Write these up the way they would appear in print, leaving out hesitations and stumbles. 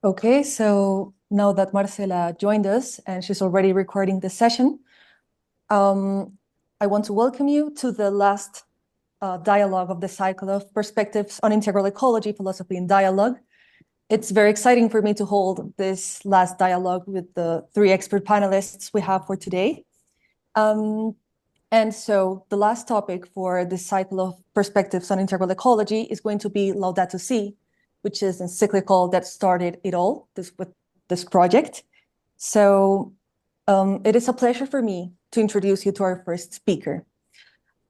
Okay, so now that Marcela joined us and she's already recording the session, I want to welcome you to the last dialogue of the cycle of Perspectives on Integral Ecology, Philosophy, and Dialogue. It's very exciting for me to hold this last dialogue with the three expert panelists we have for today. And so the last topic for this cycle of Perspectives on Integral Ecology is going to be Laudato Si, which is an encyclical that started it all, with this project. So it is a pleasure for me to introduce you to our first speaker.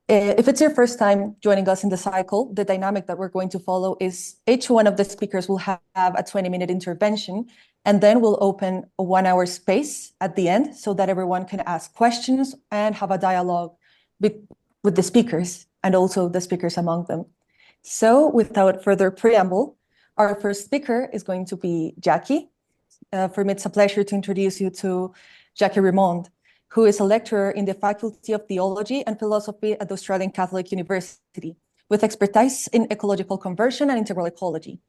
If it's your first time joining us in the cycle, the dynamic that we're going to follow is each one of the speakers will have a 20-minute intervention, and then we'll open a 1-hour space at the end so that everyone can ask questions and have a dialogue with the speakers and also the speakers among them. So without further preamble, our first speaker is going to be Jacqui. For me, it's a pleasure to introduce you to Jacqui Rémond, who is a lecturer in the Faculty of Theology and Philosophy at the Australian Catholic University, with expertise in ecological conversion and integral ecology.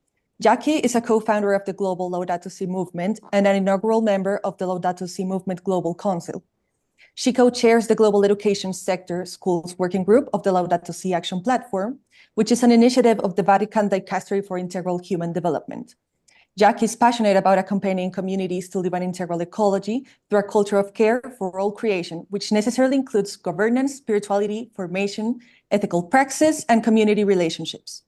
Jacqui is a co-founder of the global Laudato Si Movement and an inaugural member of the Laudato Si Movement Global Council. She co-chairs the Global Education Sector Schools Working Group of the Laudato Si Action Platform, which is an initiative of the Vatican Dicastery for Integral Human Development. Jacqui is passionate about accompanying communities to live an integral ecology through a culture of care for all creation, which necessarily includes governance, spirituality, formation, ethical praxis, and community relationships.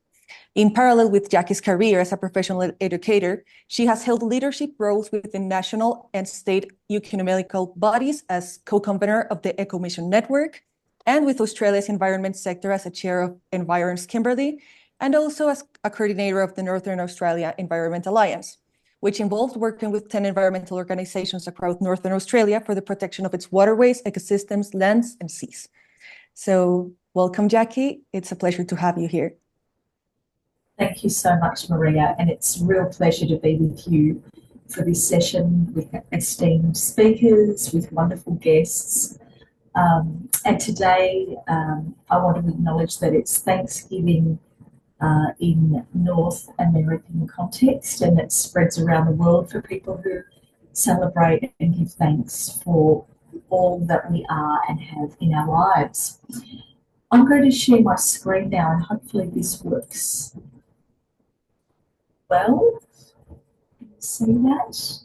In parallel with Jacqui's career as a professional educator, she has held leadership roles within national and state ecumenical bodies as co-convener of the Eco-Mission network, and with Australia's environment sector as a chair of Environs Kimberley, and also as a coordinator of the Northern Australia Environment Alliance, which involved working with 10 environmental organizations across Northern Australia for the protection of its waterways, ecosystems, lands, and seas. So welcome, Jacqui. It's a pleasure to have you here. Thank you so much, Maria, and it's a real pleasure to be with you for this session with esteemed speakers, with wonderful guests. And today I want to acknowledge that it's Thanksgiving in North American context, and it spreads around the world for people who celebrate and give thanks for all that we are and have in our lives. I'm going to share my screen now, and hopefully this works well. Can you see that?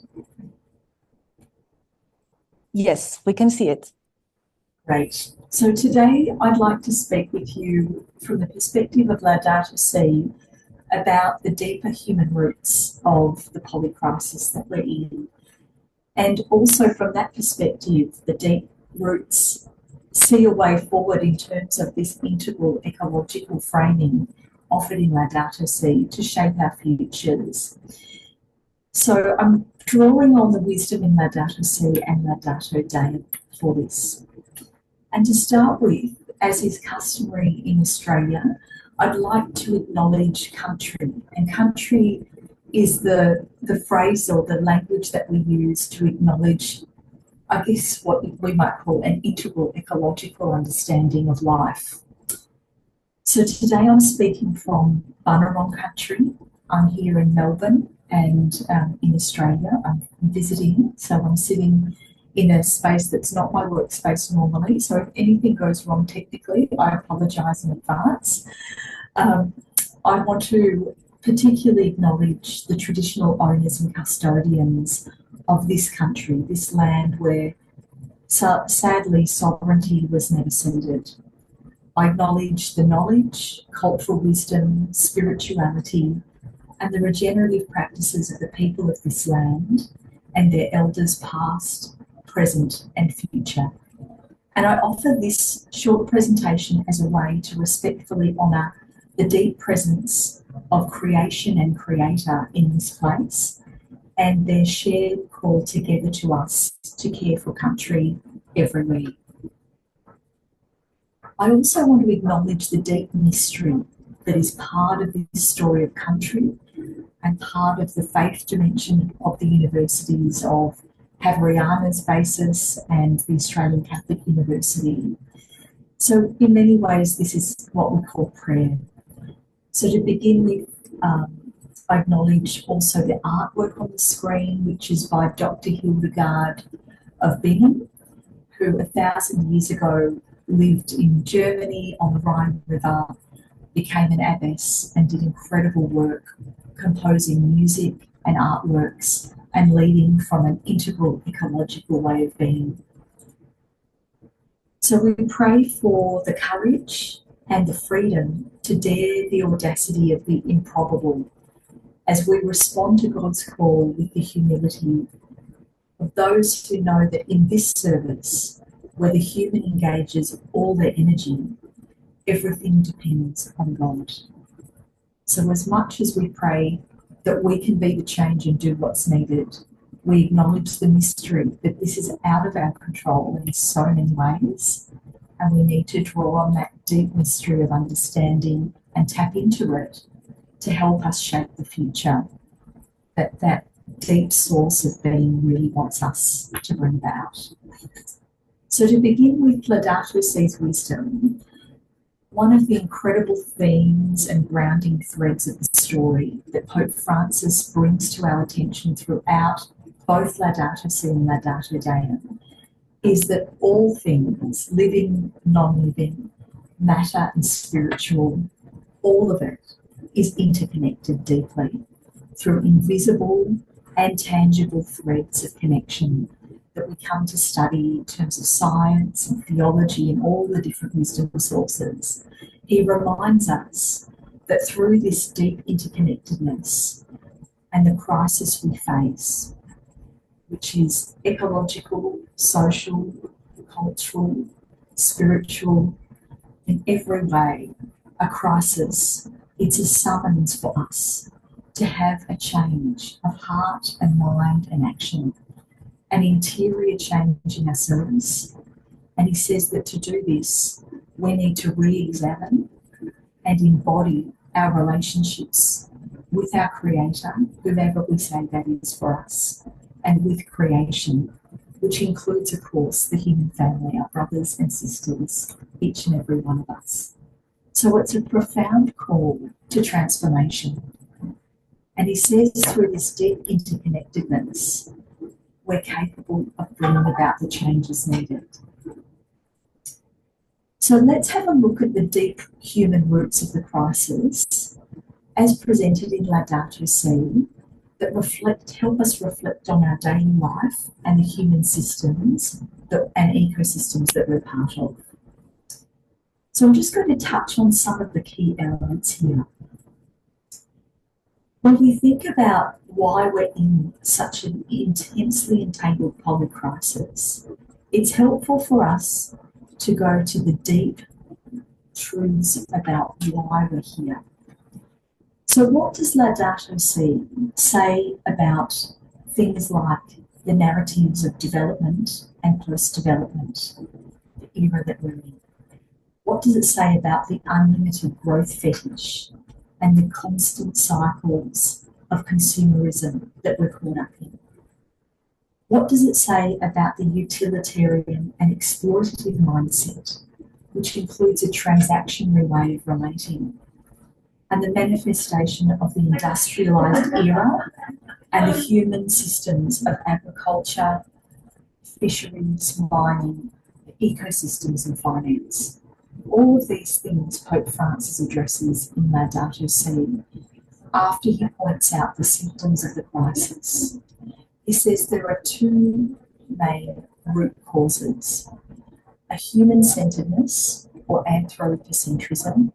Yes, we can see it. Great. So today I'd like to speak with you from the perspective of Laudato Si about the deeper human roots of the polycrisis that we're in. And also from that perspective, the deep roots see a way forward in terms of this integral ecological framing offered in Laudato Si to shape our futures. So I'm drawing on the wisdom in Laudato Si and Laudato Dei for this. And to start with, as is customary in Australia, I'd like to acknowledge country. And country is the phrase or the language that we use to acknowledge, I guess, what we might call an integral ecological understanding of life. So today I'm speaking from Bunurong country. I'm here in Melbourne and in Australia. I'm visiting, so I'm sitting in a space that's not my workspace normally. So if anything goes wrong technically, I apologise in advance. I want to particularly acknowledge the traditional owners and custodians of this country, this land where sadly sovereignty was never ceded. I acknowledge the knowledge, cultural wisdom, spirituality, and the regenerative practices of the people of this land and their elders past, present and future. And I offer this short presentation as a way to respectfully honour the deep presence of creation and creator in this place and their shared call together to us to care for country everywhere. I also want to acknowledge the deep mystery that is part of this story of country and part of the faith dimension of the universities of Havariana's basis and the Australian Catholic University. So in many ways, this is what we call prayer. So to begin with, I acknowledge also the artwork on the screen, which is by Dr. Hildegard of Bingen, who 1,000 years ago lived in Germany on the Rhine River, became an abbess and did incredible work composing music and artworks and leading from an integral ecological way of being. So we pray for the courage and the freedom to dare the audacity of the improbable as we respond to God's call with the humility of those who know that in this service, where the human engages all their energy, everything depends on God. So as much as we pray that we can be the change and do what's needed, we acknowledge the mystery that this is out of our control in so many ways, and we need to draw on that deep mystery of understanding and tap into it to help us shape the future that deep source of being really wants us to bring about. So to begin with Laudato Si's wisdom, one of the incredible themes and grounding threads of the story that Pope Francis brings to our attention throughout both Laudato Si and Laudato Deum is that all things, living, non-living, matter and spiritual, all of it is interconnected deeply through invisible and tangible threads of connection that we come to study in terms of science and theology and all the different wisdom sources. He reminds us that through this deep interconnectedness and the crisis we face, which is ecological, social, cultural, spiritual, in every way, a crisis, it's a summons for us to have a change of heart and mind and action, an interior change in ourselves. And he says that to do this, we need to re-examine and embody our relationships with our Creator, whoever we say that is for us, and with creation, which includes, of course, the human family, our brothers and sisters, each and every one of us. So it's a profound call to transformation. And he says through this deep interconnectedness, we're capable of bringing about the changes needed. So let's have a look at the deep human roots of the crisis as presented in Laudato Si that help us reflect on our daily life and the human systems and ecosystems that we're part of. So I'm just going to touch on some of the key elements here. When we think about why we're in such an intensely entangled polycrisis, it's helpful for us to go to the deep truths about why we're here. So what does Laudato Si say about things like the narratives of development and post-development, the era that we're in? What does it say about the unlimited growth fetish and the constant cycles of consumerism that we're caught up in? What does it say about the utilitarian and exploitative mindset, which includes a transactionary way of relating, and the manifestation of the industrialised era and the human systems of agriculture, fisheries, mining, ecosystems and finance? All of these things Pope Francis addresses in Laudato Si after he points out the symptoms of the crisis. He says there are two main root causes: a human-centeredness or anthropocentrism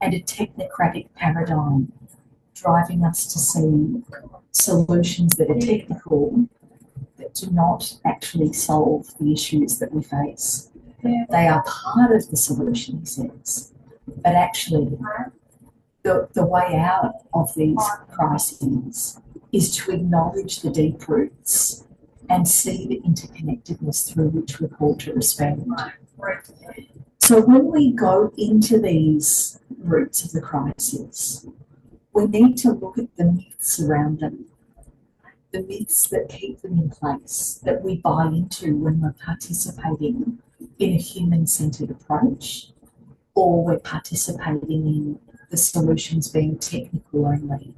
and a technocratic paradigm driving us to see solutions that are technical that do not actually solve the issues that we face. They are part of the solution, he says, but actually the way out of these crises is to acknowledge the deep roots and see the interconnectedness through which we're called to respond. So when we go into these roots of the crisis, we need to look at the myths around them, the myths that keep them in place, that we buy into when we're participating in a human-centred approach, or we're participating in the solutions being technical only.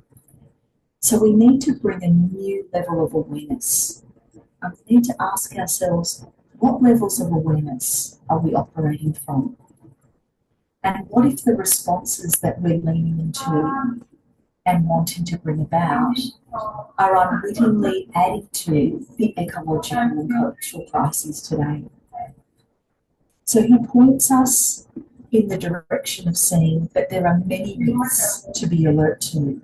So we need to bring a new level of awareness. And we need to ask ourselves, what levels of awareness are we operating from? And what if the responses that we're leaning into and wanting to bring about are unwittingly adding to the ecological and cultural crises today? So he points us in the direction of seeing that there are many myths to be alert to.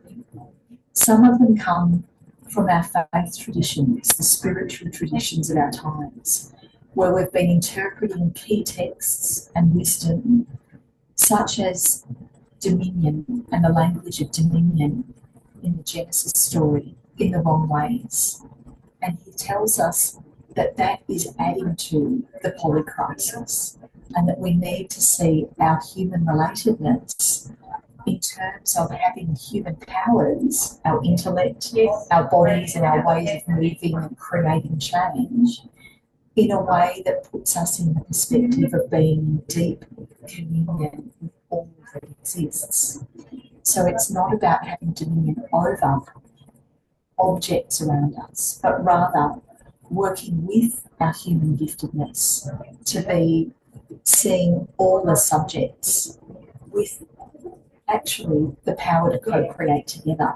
Some of them come from our faith traditions, the spiritual traditions of our times, where we've been interpreting key texts and wisdom, such as dominion and the language of dominion in the Genesis story, in the wrong ways. And he tells us that that is adding to the polycrisis, and that we need to see our human relatedness in terms of having human powers, our intellect, our bodies and our ways of moving and creating change, in a way that puts us in the perspective of being in deep communion with all that exists. So it's not about having dominion over objects around us, but rather working with our human giftedness to be seeing all the subjects with actually the power to co-create together.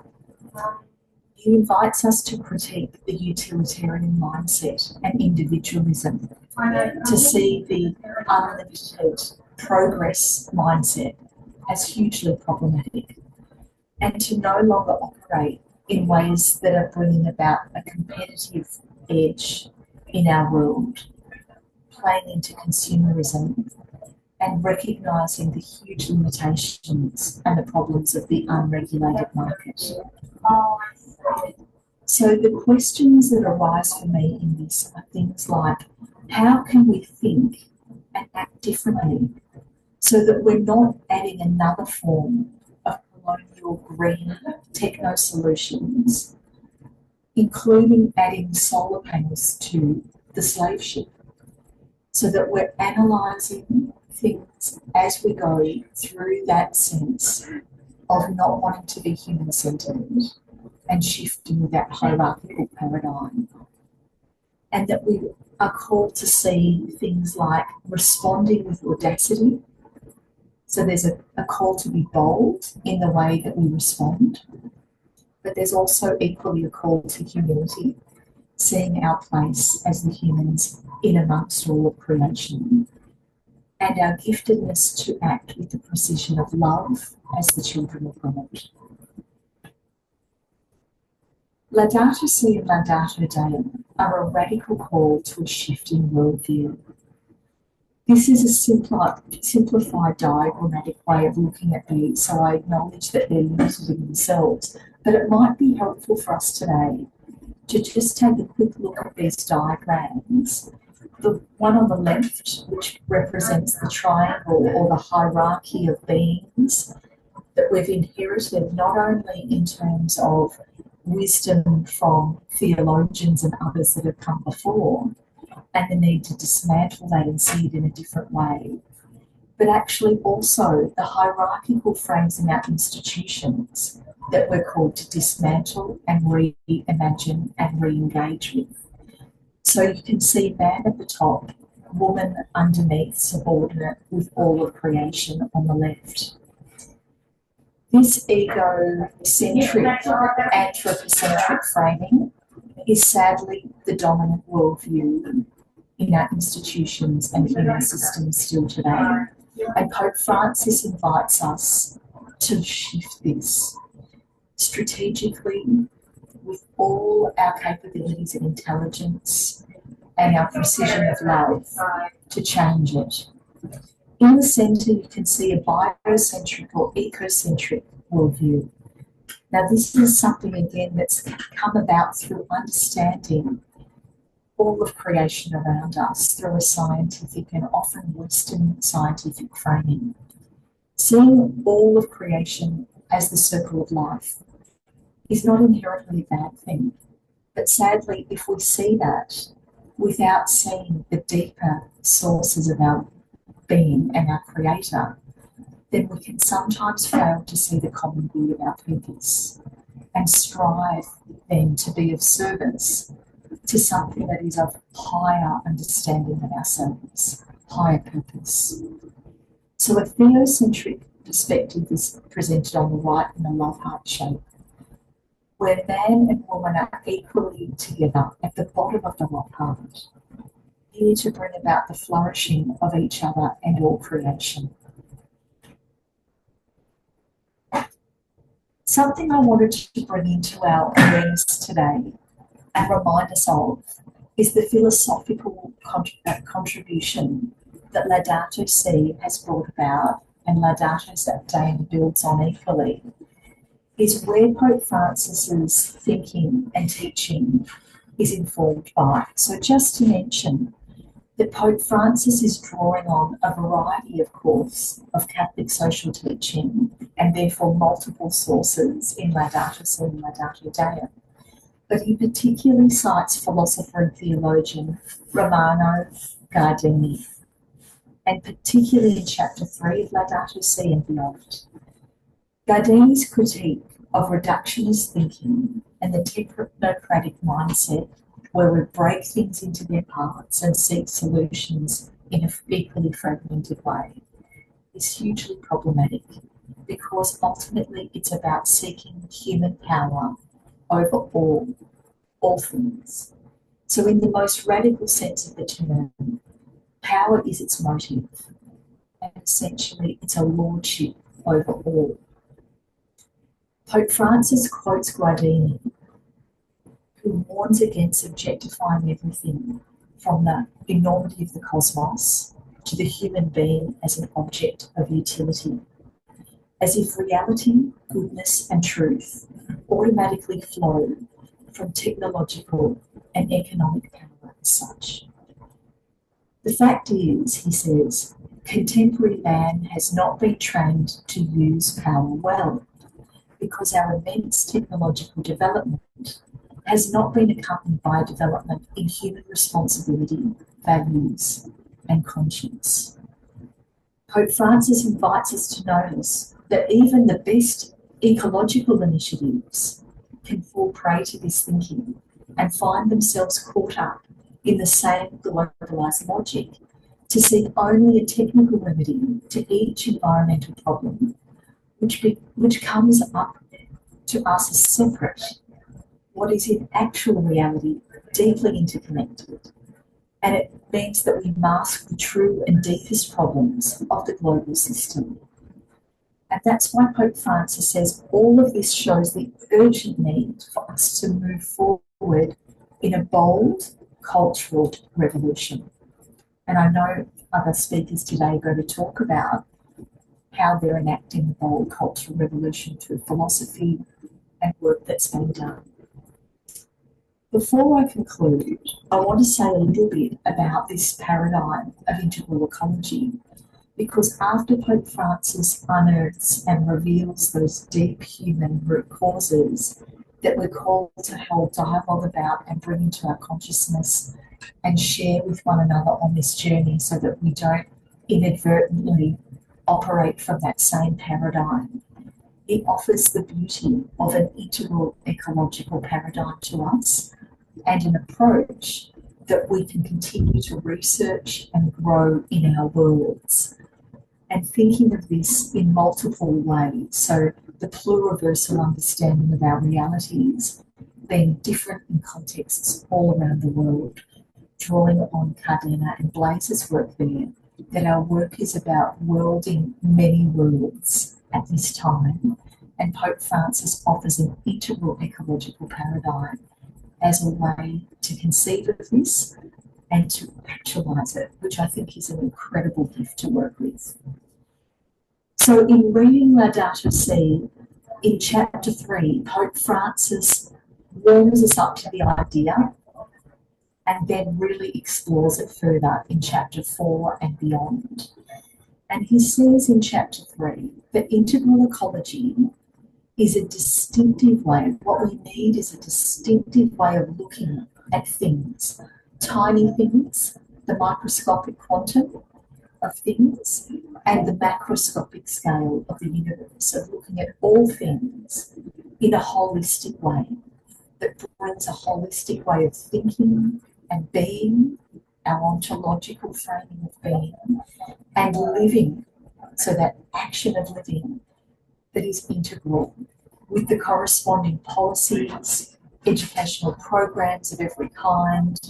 He invites us to critique the utilitarian mindset and individualism, to see the unlimited progress mindset as hugely problematic, and to no longer operate in ways that are bringing about a competitive edge in our world, playing into consumerism and recognising the huge limitations and the problems of the unregulated market. So the questions that arise for me in this are things like, how can we think and act differently so that we're not adding another form of colonial green techno solutions, including adding solar panels to the slave ship, so that we're analysing things as we go through that sense of not wanting to be human-centred and shifting that hierarchical paradigm. And that we are called to see things like responding with audacity. So there's a call to be bold in the way that we respond, but there's also equally a call to humility, seeing our place as the humans in amongst all of creation, and our giftedness to act with the precision of love as the children of God. Laudato Si and Laudato Dei are a radical call to a shift in worldview. This is a simplified diagrammatic way of looking at these, so I acknowledge that they're limited in themselves, but it might be helpful for us today to just take a quick look at these diagrams. The one on the left, which represents the triangle or the hierarchy of beings that we've inherited, not only in terms of wisdom from theologians and others that have come before, and the need to dismantle that and see it in a different way, but actually also the hierarchical frames in our institutions that we're called to dismantle and reimagine and re-engage with. So you can see man at the top, woman underneath, subordinate with all of creation on the left. This egocentric, anthropocentric framing is sadly the dominant worldview in our institutions and human systems still today. And Pope Francis invites us to shift this strategically with all our capabilities and intelligence and our precision of love to change it. In the centre, you can see a biocentric or ecocentric worldview. Now, this is something, again, that's come about through understanding all of creation around us through a scientific and often Western scientific framing. Seeing all of creation as the circle of life is not inherently a bad thing. But sadly, if we see that without seeing the deeper sources of our being and our creator, then we can sometimes fail to see the common good of our purpose. and strive then to be of service to something that is of higher understanding than ourselves, higher purpose. So a theocentric perspective is presented on the right in a love heart shape, where man and woman are equally together at the bottom of the love heart, here to bring about the flourishing of each other and all creation. Something I wanted to bring into our awareness today and remind us of is the philosophical contribution that Laudato Si has brought about, and Laudato Si builds on equally, is where Pope Francis's thinking and teaching is informed by. So just to mention that Pope Francis is drawing on a variety, of course, of Catholic social teaching and therefore multiple sources in Laudato Si and Laudato Deum. But he particularly cites philosopher and theologian Romano Guardini, and particularly in chapter 3 of Laudato Si and beyond. Guardini's critique of reductionist thinking and the technocratic mindset, where we break things into their parts and seek solutions in an equally fragmented way, is hugely problematic, because ultimately it's about seeking human power over all things. So in the most radical sense of the term, power is its motive, and essentially it's a lordship over all. Pope Francis quotes Guardini, who warns against objectifying everything from the enormity of the cosmos to the human being as an object of utility, as if reality, goodness and truth automatically flow from technological and economic power as such. The fact is, he says, contemporary man has not been trained to use power well, because our immense technological development has not been accompanied by a development in human responsibility, values and conscience. Pope Francis invites us to notice that even the best ecological initiatives can fall prey to this thinking and find themselves caught up in the same globalised logic to seek only a technical remedy to each environmental problem, which comes up to us as separate, what is in actual reality deeply interconnected. And it means that we mask the true and deepest problems of the global system. And that's why Pope Francis says all of this shows the urgent need for us to move forward in a bold cultural revolution. And I know other speakers today are going to talk about how they're enacting the bold cultural revolution through philosophy and work that's been done. Before I conclude, I want to say a little bit about this paradigm of integral ecology, because after Pope Francis unearths and reveals those deep human root causes that we're called to hold dialogue about and bring into our consciousness and share with one another on this journey so that we don't inadvertently operate from that same paradigm, it offers the beauty of an integral ecological paradigm to us and an approach that we can continue to research and grow in our worlds. And thinking of this in multiple ways, so the pluriversal understanding of our realities being different in contexts all around the world, drawing on Cardena and Blaze's work there, that our work is about worlding many worlds at this time, and Pope Francis offers an integral ecological paradigm as a way to conceive of this and to actualise it, which I think is an incredible gift to work with. So in reading Laudato Si, in chapter 3, Pope Francis warms us up to the idea and then really explores it further in chapter 4 and beyond. And he says in chapter 3 that integral ecology is a distinctive way. What we need is a distinctive way of looking at things, tiny things, the microscopic quantum of things, and the macroscopic scale of the universe, of looking at all things in a holistic way that brings a holistic way of thinking and being, our ontological framing of being, and living, so that action of living that is integral with the corresponding policies, educational programs of every kind,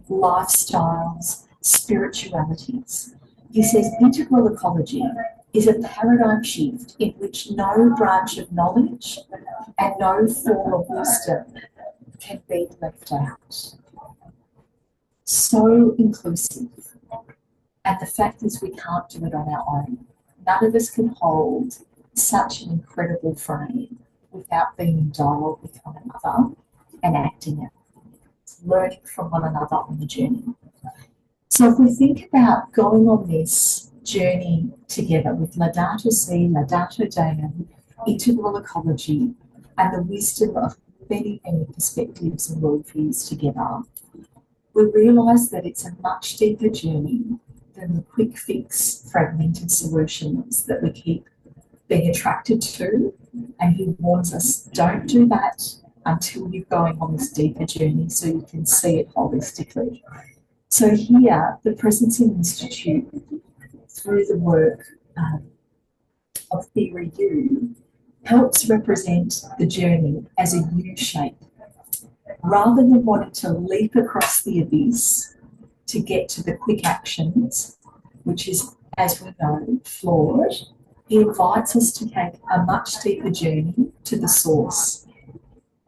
lifestyles, spiritualities. He says integral ecology is a paradigm shift in which no branch of knowledge and no form of wisdom can be left out. So inclusive. And the fact is we can't do it on our own. None of us can hold such an incredible frame without being in dialogue with one another and acting it, learning from one another on the journey. So if we think about going on this journey together with Laudato Si, Laudato Deum, integral ecology, and the wisdom of many, many perspectives and worldviews together, we realise that it's a much deeper journey than the quick fix, fragmented solutions that we keep being attracted to. And he warns us, don't do that until you're going on this deeper journey so you can see it holistically. So here, the Presencing Institute, through the work of Theory U, helps represent the journey as a U shape. Rather than wanting to leap across the abyss to get to the quick actions, which is, as we know, flawed, he invites us to take a much deeper journey to the source,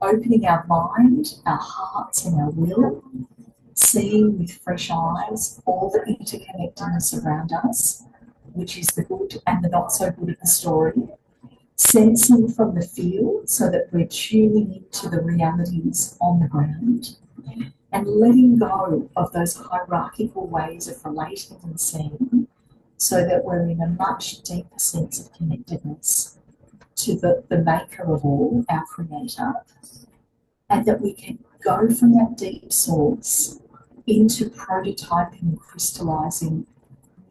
opening our mind, our hearts and our will, seeing with fresh eyes all the interconnectedness around us, which is the good and the not so good of the story, sensing from the field so that we're tuning into the realities on the ground, and letting go of those hierarchical ways of relating and seeing so that we're in a much deeper sense of connectedness to the maker of all, our creator, and that we can go from that deep source into prototyping and crystallising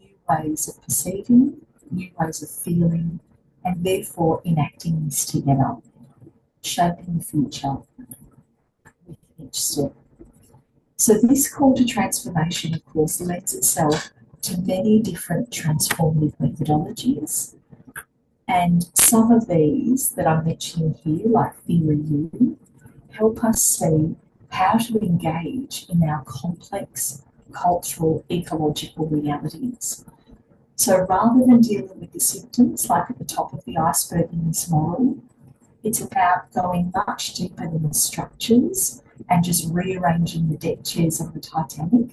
new ways of perceiving, new ways of feeling, and therefore enacting this together, shaping the future with each step. So this call to transformation, of course, lends itself to many different transformative methodologies. And some of these that I'm mentioning here, like Theory U, help us see how to engage in our complex cultural, ecological realities. So rather than dealing with the symptoms, like at the top of the iceberg in this model, it's about going much deeper than the structures and just rearranging the deck chairs on the Titanic.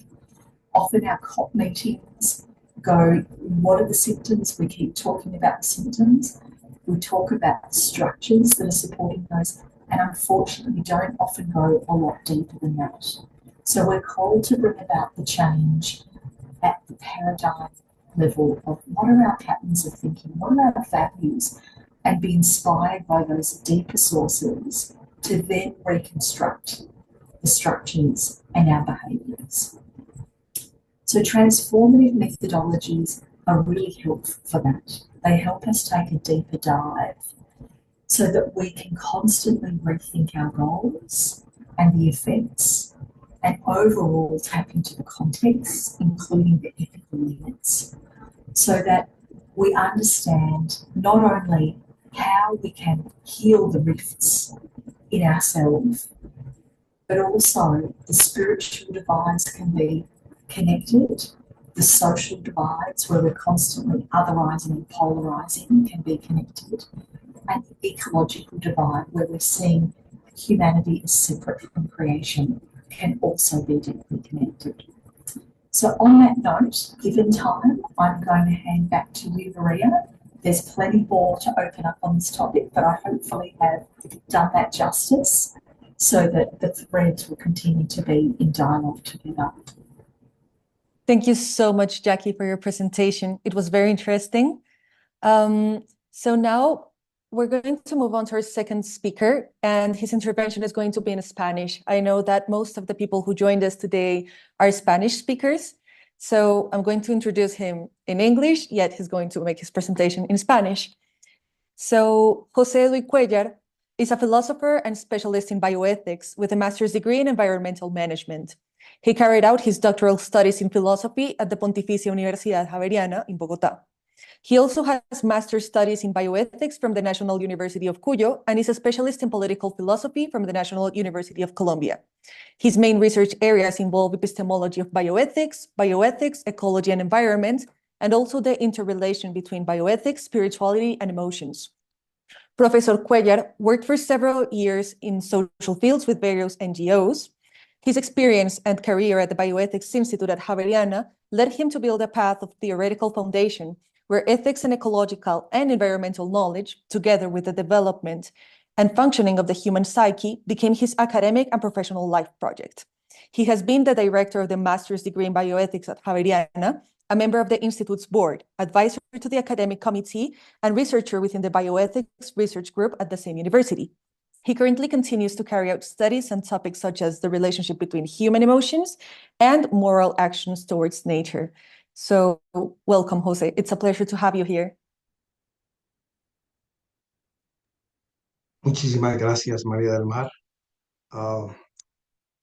Often our COP meetings go, what are the symptoms? We keep talking about the symptoms. We talk about the structures that are supporting those, and unfortunately we don't often go a lot deeper than that. So we're called to bring about the change at the paradigm level of what are our patterns of thinking, what are our values, and be inspired by those deeper sources to then reconstruct the structures and our behaviours. So transformative methodologies are really helpful for that. They help us take a deeper dive so that we can constantly rethink our goals and the effects, and overall tap into the context, including the ethical limits, so that we understand not only how we can heal the rifts in ourselves, but also the spiritual divides can be connected, the social divides where we're constantly otherising and polarising can be connected, and the ecological divide where we're seeing humanity as separate from creation can also be deeply connected. So on that note, given time, I'm going to hand back to you, Maria. There's plenty more to open up on this topic, but I hopefully have done that justice so that the threads will continue to be in dialogue together. Thank you so much, Jacqui, for your presentation. It was very interesting. So now we're going to move on to our second speaker, and his intervention is going to be in Spanish. I know that most of the people who joined us today are Spanish speakers, so I'm going to introduce him in English, yet he's going to make his presentation in Spanish. So José Luis Cuellar is a philosopher and specialist in bioethics with a master's degree in environmental management. He carried out his doctoral studies in philosophy at the Pontificia Universidad Javeriana in Bogotá. He also has master's studies in bioethics from the National University of Cuyo and is a specialist in political philosophy from the National University of Colombia. His main research areas involve epistemology of bioethics, ecology and environment, and also the interrelation between bioethics, spirituality, and emotions. Professor Cuellar worked for several years in social fields with various NGOs. His experience and career at the Bioethics Institute at Javeriana led him to build a path of theoretical foundation where ethics and ecological and environmental knowledge, together with the development and functioning of the human psyche, became his academic and professional life project. He has been the director of the master's degree in bioethics at Javeriana, a member of the Institute's board, advisor to the academic committee, and researcher within the bioethics research group at the same university. He currently continues to carry out studies on topics such as the relationship between human emotions and moral actions towards nature. So welcome, Jose. It's a pleasure to have you here. Muchísimas gracias, María del Mar.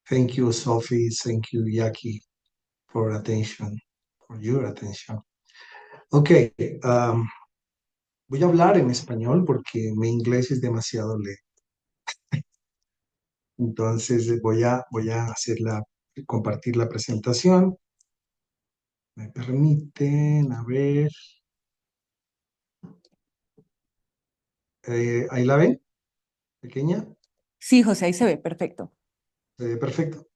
Thank you, Sophie. Thank you, Jacqui, for your attention. Ok, voy a hablar en español porque mi inglés es demasiado lento. Entonces voy a compartir la presentación. ¿Me permiten? A ver. ¿Ahí la ven? ¿Pequeña? Sí, José, ahí se ve, perfecto. ¿Se ve perfecto?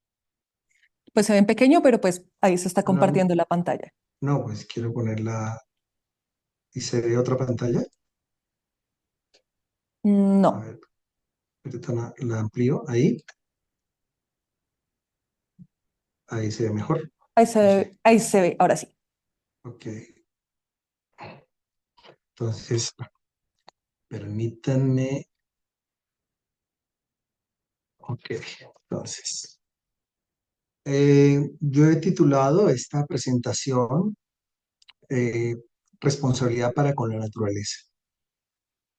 Pues se ve en pequeño, pero pues ahí se está No, compartiendo la pantalla. No, pues quiero ponerla. ¿Y se ve otra pantalla? A No, ver, ahorita la amplío. Ahí. Ahí se ve mejor. ahí se ve, ahora sí. Ok. Entonces, permítanme. Ok, entonces. Yo he titulado esta presentación Responsabilidad para con la naturaleza.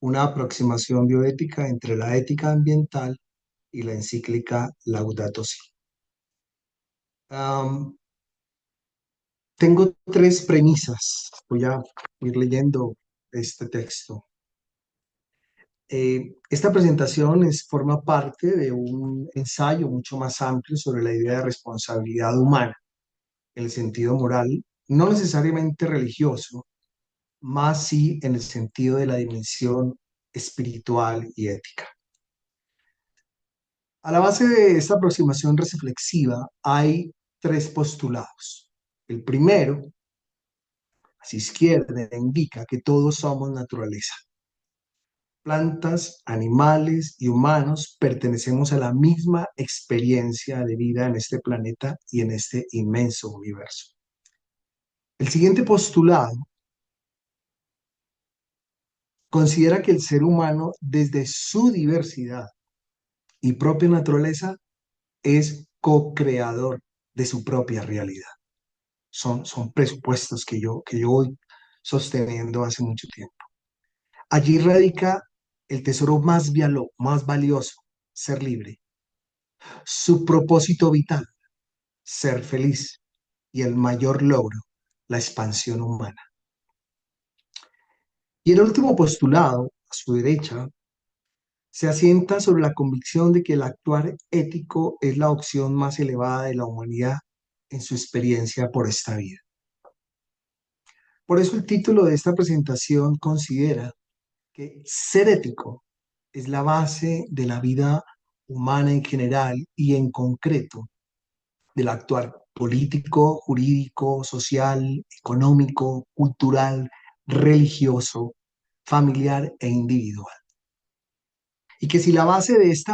Una aproximación bioética entre la ética ambiental y la encíclica Laudato Si. Tengo tres premisas. Voy a ir leyendo este texto. Esta presentación forma parte de un ensayo mucho más amplio sobre la idea de responsabilidad humana, en el sentido moral, no necesariamente religioso, más sí en el sentido de la dimensión espiritual y ética. A la base de esta aproximación reflexiva hay tres postulados. El primero, hacia izquierda, indica que todos somos naturaleza. Plantas, animales y humanos pertenecemos a la misma experiencia de vida en este planeta y en este inmenso universo. El siguiente postulado considera que el ser humano, desde su diversidad y propia naturaleza, es co-creador de su propia realidad. Son presupuestos que yo voy sosteniendo hace mucho tiempo. Allí radica el tesoro más valioso, ser libre. Su propósito vital, ser feliz. Y el mayor logro, la expansión humana. Y el último postulado, a su derecha, se asienta sobre la convicción de que el actuar ético es la opción más elevada de la humanidad en su experiencia por esta vida. Por eso el título de esta presentación considera que ser ético es la base de la vida humana en general y en concreto del actuar político, jurídico, social, económico, cultural, religioso, familiar e individual. Y que si la base de esta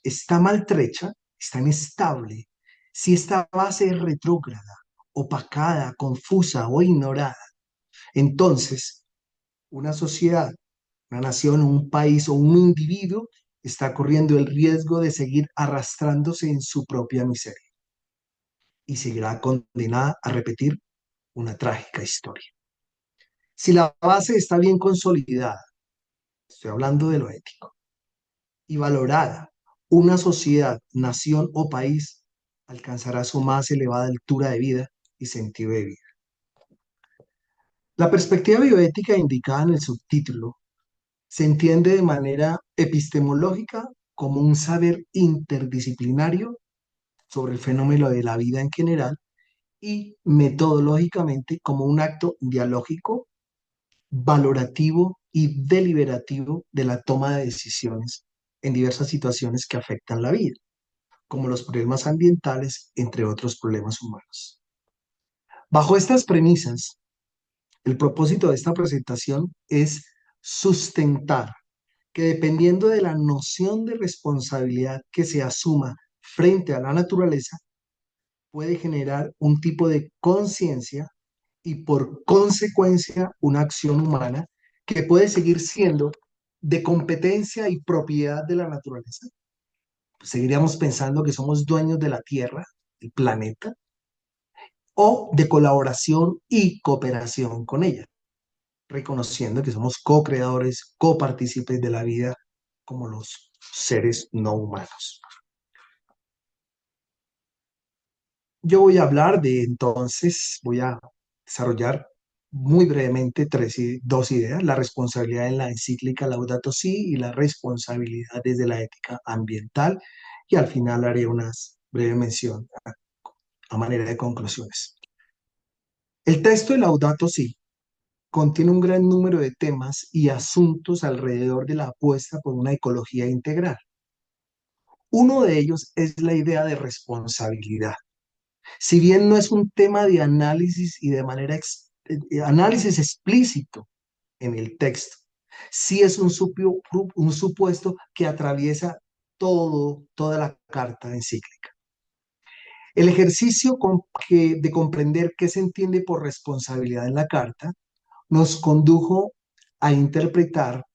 está maltrecha, está inestable, si esta base es retrógrada, opacada, confusa o ignorada, entonces una sociedad, una nación, un país o un individuo está corriendo el riesgo de seguir arrastrándose en su propia miseria y seguirá condenada a repetir una trágica historia. Si la base está bien consolidada, estoy hablando de lo ético, y valorada, una sociedad, nación o país alcanzará su más elevada altura de vida y sentido de vida. La perspectiva bioética indicada en el subtítulo se entiende de manera epistemológica como un saber interdisciplinario sobre el fenómeno de la vida en general y metodológicamente como un acto dialógico, valorativo y deliberativo de la toma de decisiones en diversas situaciones que afectan la vida, como los problemas ambientales, entre otros problemas humanos. Bajo estas premisas, el propósito de esta presentación es sustentar que dependiendo de la noción de responsabilidad que se asuma frente a la naturaleza, puede generar un tipo de conciencia y por consecuencia una acción humana que puede seguir siendo de competencia y propiedad de la naturaleza. Seguiríamos pensando que somos dueños de la Tierra, el planeta, o de colaboración y cooperación con ella, reconociendo que somos co-creadores, copartícipes de la vida como los seres no humanos. Yo voy a hablar voy a desarrollar muy brevemente dos ideas: la responsabilidad en la encíclica Laudato Si y la responsabilidad desde la ética ambiental, y al final haré una breve mención a manera de conclusiones. El texto de Laudato Si contiene un gran número de temas y asuntos alrededor de la apuesta por una ecología integral. Uno de ellos es la idea de responsabilidad. Si bien no es un tema de análisis y de análisis explícito en el texto, sí es un supuesto que atraviesa toda la carta encíclica. El ejercicio de comprender qué se entiende por responsabilidad en la carta nos condujo a interpretar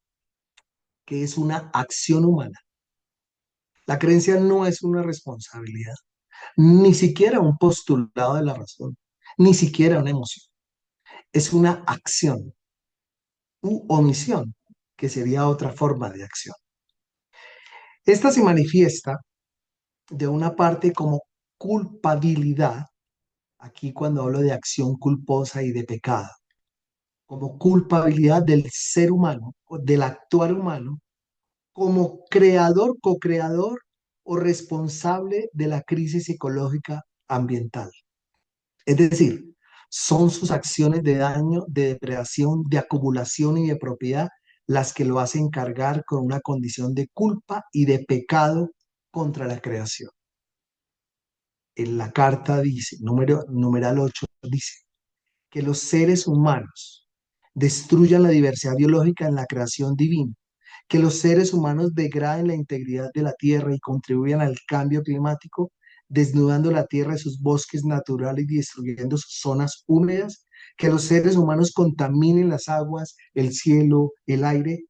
que es una acción humana. La creencia no es una responsabilidad, ni siquiera un postulado de la razón, ni siquiera una emoción. Es una acción u omisión, que sería otra forma de acción. Esta se manifiesta de una parte como culpabilidad, aquí cuando hablo de acción culposa y de pecado, como culpabilidad del ser humano, o del actuar humano, como creador, co-creador o responsable de la crisis ecológica ambiental. Es decir, son sus acciones de daño, de depredación, de acumulación y de propiedad las que lo hacen cargar con una condición de culpa y de pecado contra la creación. En la carta dice, numeral 8, dice que los seres humanos destruyan la diversidad biológica en la creación divina, que los seres humanos degraden la integridad de la tierra y contribuyan al cambio climático, desnudando la tierra de sus bosques naturales y destruyendo sus zonas húmedas, que los seres humanos contaminen las aguas, el cielo, el aire.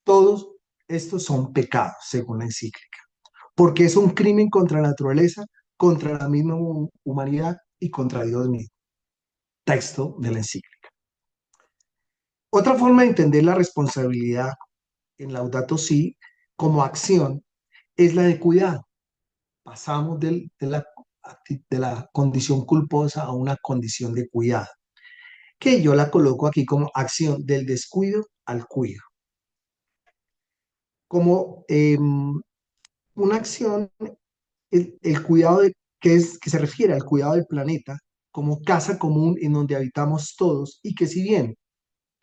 Todos estos son pecados, según la encíclica, porque es un crimen contra la naturaleza, contra la misma humanidad y contra Dios mismo. Texto de la encíclica. Otra forma de entender la responsabilidad en Laudato Si como acción es la de cuidado. Pasamos de la condición culposa a una condición de cuidado, que yo la coloco aquí como acción del descuido al cuidado. Como una acción, el cuidado que se refiere al cuidado del planeta como casa común en donde habitamos todos, y que si bien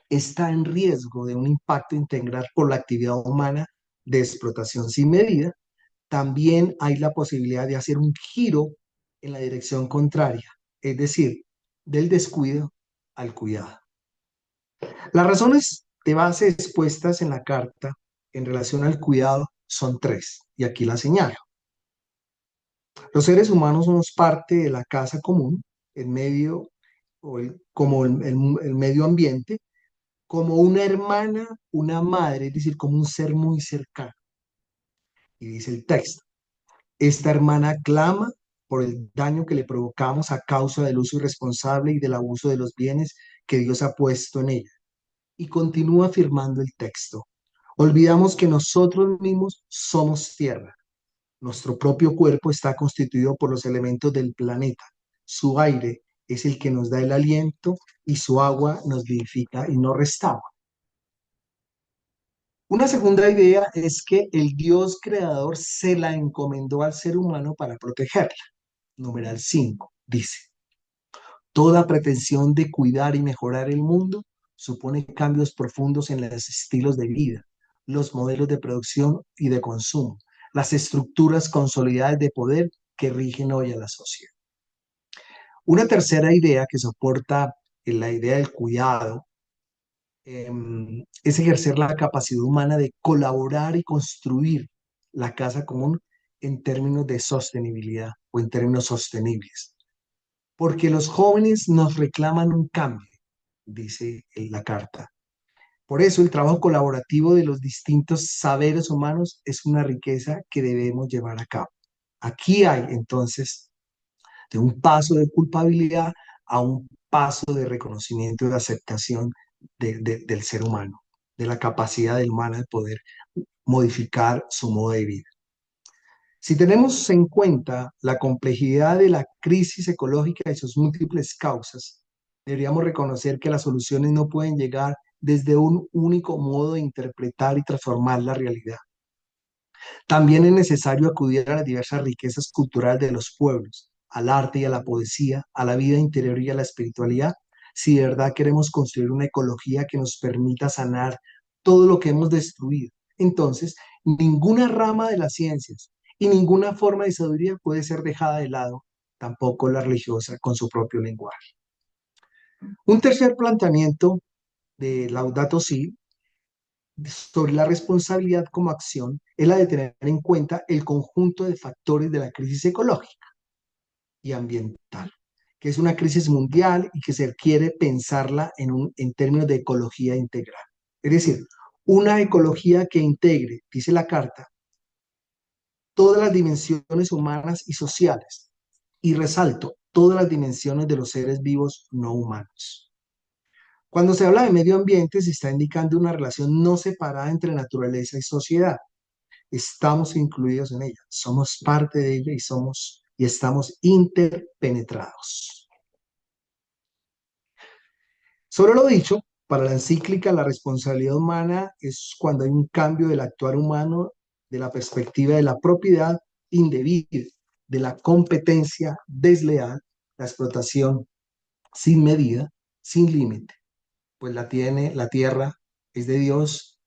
está en riesgo de un impacto integral por la actividad humana de explotación sin medida, también hay la posibilidad de hacer un giro en la dirección contraria, es decir, del descuido al cuidado. Las razones de base expuestas en la carta en relación al cuidado son tres, y aquí las señalo. Los seres humanos somos parte de la casa común, el medio, como el medio ambiente, como una hermana, una madre, es decir, como un ser muy cercano. Y dice el texto: esta hermana clama por el daño que le provocamos a causa del uso irresponsable y del abuso de los bienes que Dios ha puesto en ella. Y continúa afirmando el texto: Olvidamos que nosotros mismos somos tierra. Nuestro propio cuerpo está constituido por los elementos del planeta. Su aire es el que nos da el aliento y su agua nos vivifica y nos restaura. Una segunda idea es que el Dios creador se la encomendó al ser humano para protegerla. Numeral 5 dice: toda pretensión de cuidar y mejorar el mundo supone cambios profundos en los estilos de vida, los modelos de producción y de consumo, las estructuras consolidadas de poder que rigen hoy a la sociedad. Una tercera idea que soporta la idea del cuidado es ejercer la capacidad humana de colaborar y construir la casa común en términos de sostenibilidad o en términos sostenibles. Porque los jóvenes nos reclaman un cambio, dice la carta. Por eso el trabajo colaborativo de los distintos saberes humanos es una riqueza que debemos llevar a cabo. Aquí hay entonces de un paso de culpabilidad a un paso de reconocimiento y de aceptación del ser humano, de la capacidad del humano de poder modificar su modo de vida. Si tenemos en cuenta la complejidad de la crisis ecológica y sus múltiples causas, deberíamos reconocer que las soluciones no pueden llegar desde un único modo de interpretar y transformar la realidad. También es necesario acudir a las diversas riquezas culturales de los pueblos, al arte y a la poesía, a la vida interior y a la espiritualidad, si de verdad queremos construir una ecología que nos permita sanar todo lo que hemos destruido. Entonces, ninguna rama de las ciencias y ninguna forma de sabiduría puede ser dejada de lado, tampoco la religiosa con su propio lenguaje. Un tercer planteamiento de Laudato Si sobre la responsabilidad como acción es la de tener en cuenta el conjunto de factores de la crisis ecológica y ambiental, que es una crisis mundial y que se requiere pensarla en términos de ecología integral. Es decir, una ecología que integre, dice la carta, todas las dimensiones humanas y sociales, y resalto, todas las dimensiones de los seres vivos no humanos. Cuando se habla de medio ambiente, se está indicando una relación no separada entre naturaleza y sociedad. Estamos incluidos en ella, somos parte de ella y estamos interpenetrados. Sobre lo dicho, para la encíclica, la responsabilidad humana es cuando hay un cambio del actuar humano, de la perspectiva de la propiedad indebida, de la competencia desleal, la explotación sin medida, sin límite, pues la tierra es de Dios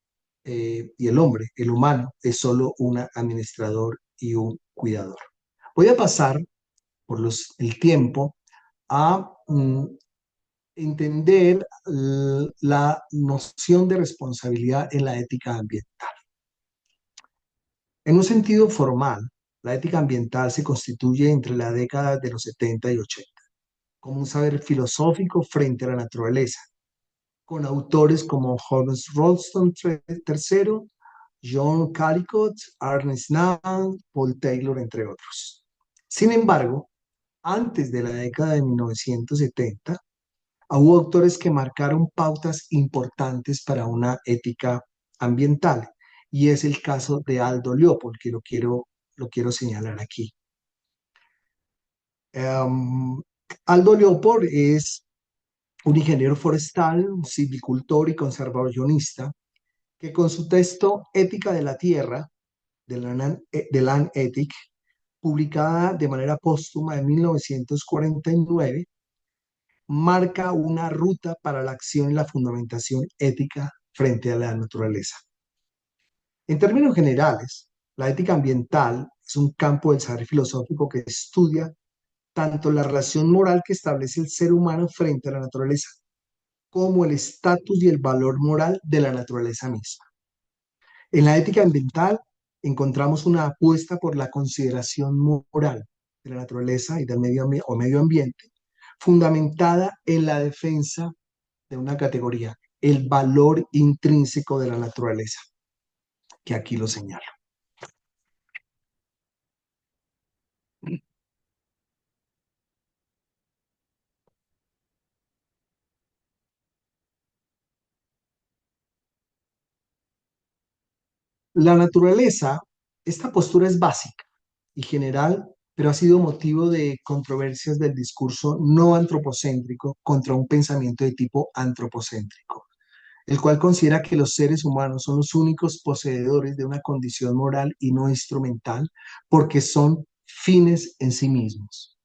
y el hombre, el humano, es solo un administrador y un cuidador. Voy a pasar por el tiempo a entender la noción de responsabilidad en la ética ambiental. En un sentido formal, la ética ambiental se constituye entre las décadas de los 70 y 80 como un saber filosófico frente a la naturaleza, con autores como Holmes Rolston III, John Callcott, Ernest Nang, Paul Taylor, entre otros. Sin embargo, antes de la década de 1970, hubo autores que marcaron pautas importantes para una ética ambiental, y es el caso de Aldo Leopold, que lo quiero señalar aquí. Aldo Leopold es un ingeniero forestal, un silvicultor y conservacionista, que con su texto Ética de la Tierra, de Land Ethic, publicada de manera póstuma en 1949, marca una ruta para la acción y la fundamentación ética frente a la naturaleza. En términos generales, la ética ambiental es un campo del saber filosófico que estudia tanto la relación moral que establece el ser humano frente a la naturaleza, como el estatus y el valor moral de la naturaleza misma. En la ética ambiental encontramos una apuesta por la consideración moral de la naturaleza y del medio ambiente, fundamentada en la defensa de una categoría, el valor intrínseco de la naturaleza, que aquí lo señalo. La naturaleza, esta postura es básica y general, pero ha sido motivo de controversias del discurso no antropocéntrico contra un pensamiento de tipo antropocéntrico, el cual considera que los seres humanos son los únicos poseedores de una condición moral y no instrumental, porque son fines en sí mismos.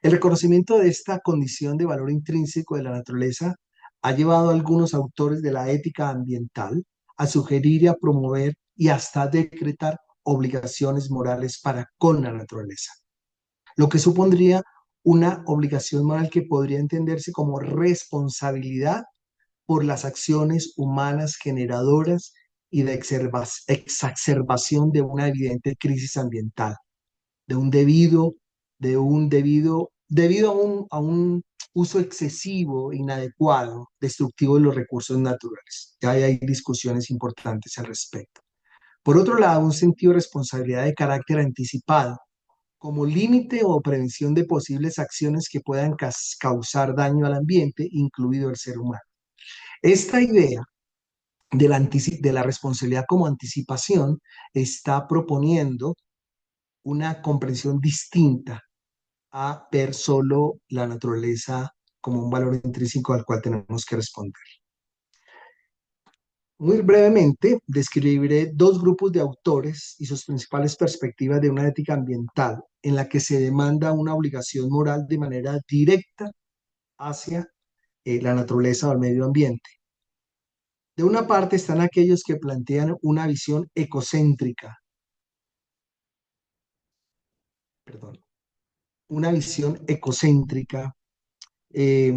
El reconocimiento de esta condición de valor intrínseco de la naturaleza ha llevado a algunos autores de la ética ambiental a sugerir y a promover y hasta decretar obligaciones morales para con la naturaleza, lo que supondría una obligación moral que podría entenderse como responsabilidad por las acciones humanas generadoras y de exacerbación de una evidente crisis ambiental, de un debido, debido a un uso excesivo, inadecuado, destructivo de los recursos naturales. Ya hay discusiones importantes al respecto. Por otro lado, un sentido de responsabilidad de carácter anticipado, como límite o prevención de posibles acciones que puedan causar daño al ambiente, incluido el ser humano. Esta idea de la responsabilidad como anticipación está proponiendo una comprensión distinta a ver solo la naturaleza como un valor intrínseco al cual tenemos que responder. Muy brevemente, describiré dos grupos de autores y sus principales perspectivas de una ética ambiental en la que se demanda una obligación moral de manera directa hacia la naturaleza o el medio ambiente. De una parte están aquellos que plantean una visión ecocéntrica, una visión ecocéntrica, eh,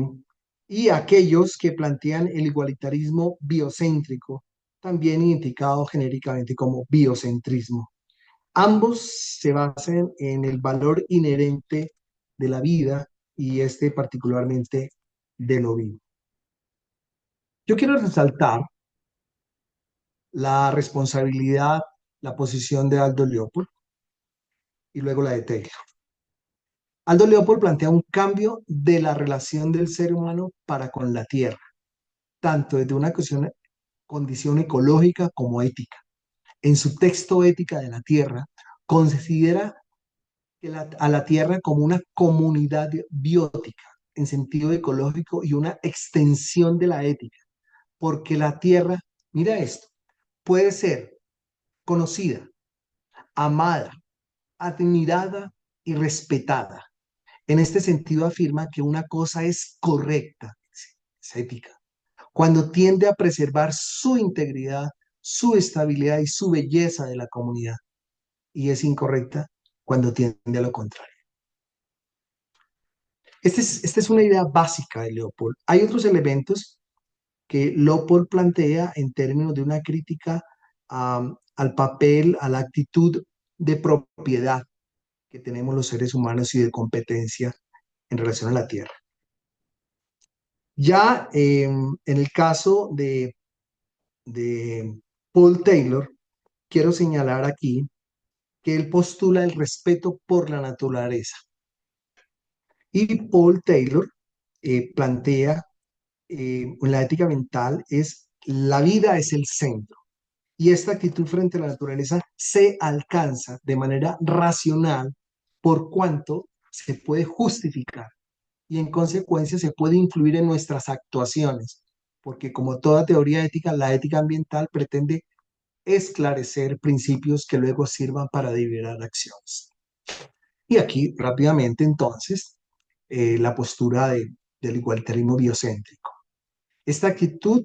y aquellos que plantean el igualitarismo biocéntrico, también identificado genéricamente como biocentrismo. Ambos se basan en el valor inherente de la vida y particularmente de lo vivo. Yo quiero resaltar la responsabilidad, la posición de Aldo Leopold y luego la de Taylor. Aldo Leopold plantea un cambio de la relación del ser humano para con la tierra, tanto desde una condición ecológica como ética. En su texto Ética de la Tierra, considera a la tierra como una comunidad biótica en sentido ecológico y una extensión de la ética, porque la tierra, mira esto, puede ser conocida, amada, admirada y respetada. En este sentido afirma que una cosa es correcta, es ética, cuando tiende a preservar su integridad, su estabilidad y su belleza de la comunidad, y es incorrecta cuando tiende a lo contrario. Esta es una idea básica de Leopold. Hay otros elementos que Leopold plantea en términos de una crítica al papel, a la actitud de propiedad que tenemos los seres humanos y de competencia en relación a la tierra. Ya en el caso de Paul Taylor, quiero señalar aquí que él postula el respeto por la naturaleza. Y Paul Taylor plantea la ética mental es la vida es el centro. Y esta actitud frente a la naturaleza se alcanza de manera racional por cuanto se puede justificar y en consecuencia se puede influir en nuestras actuaciones, porque como toda teoría ética, la ética ambiental pretende esclarecer principios que luego sirvan para deliberar acciones. Y aquí rápidamente entonces la postura del igualitarismo biocéntrico. Esta actitud,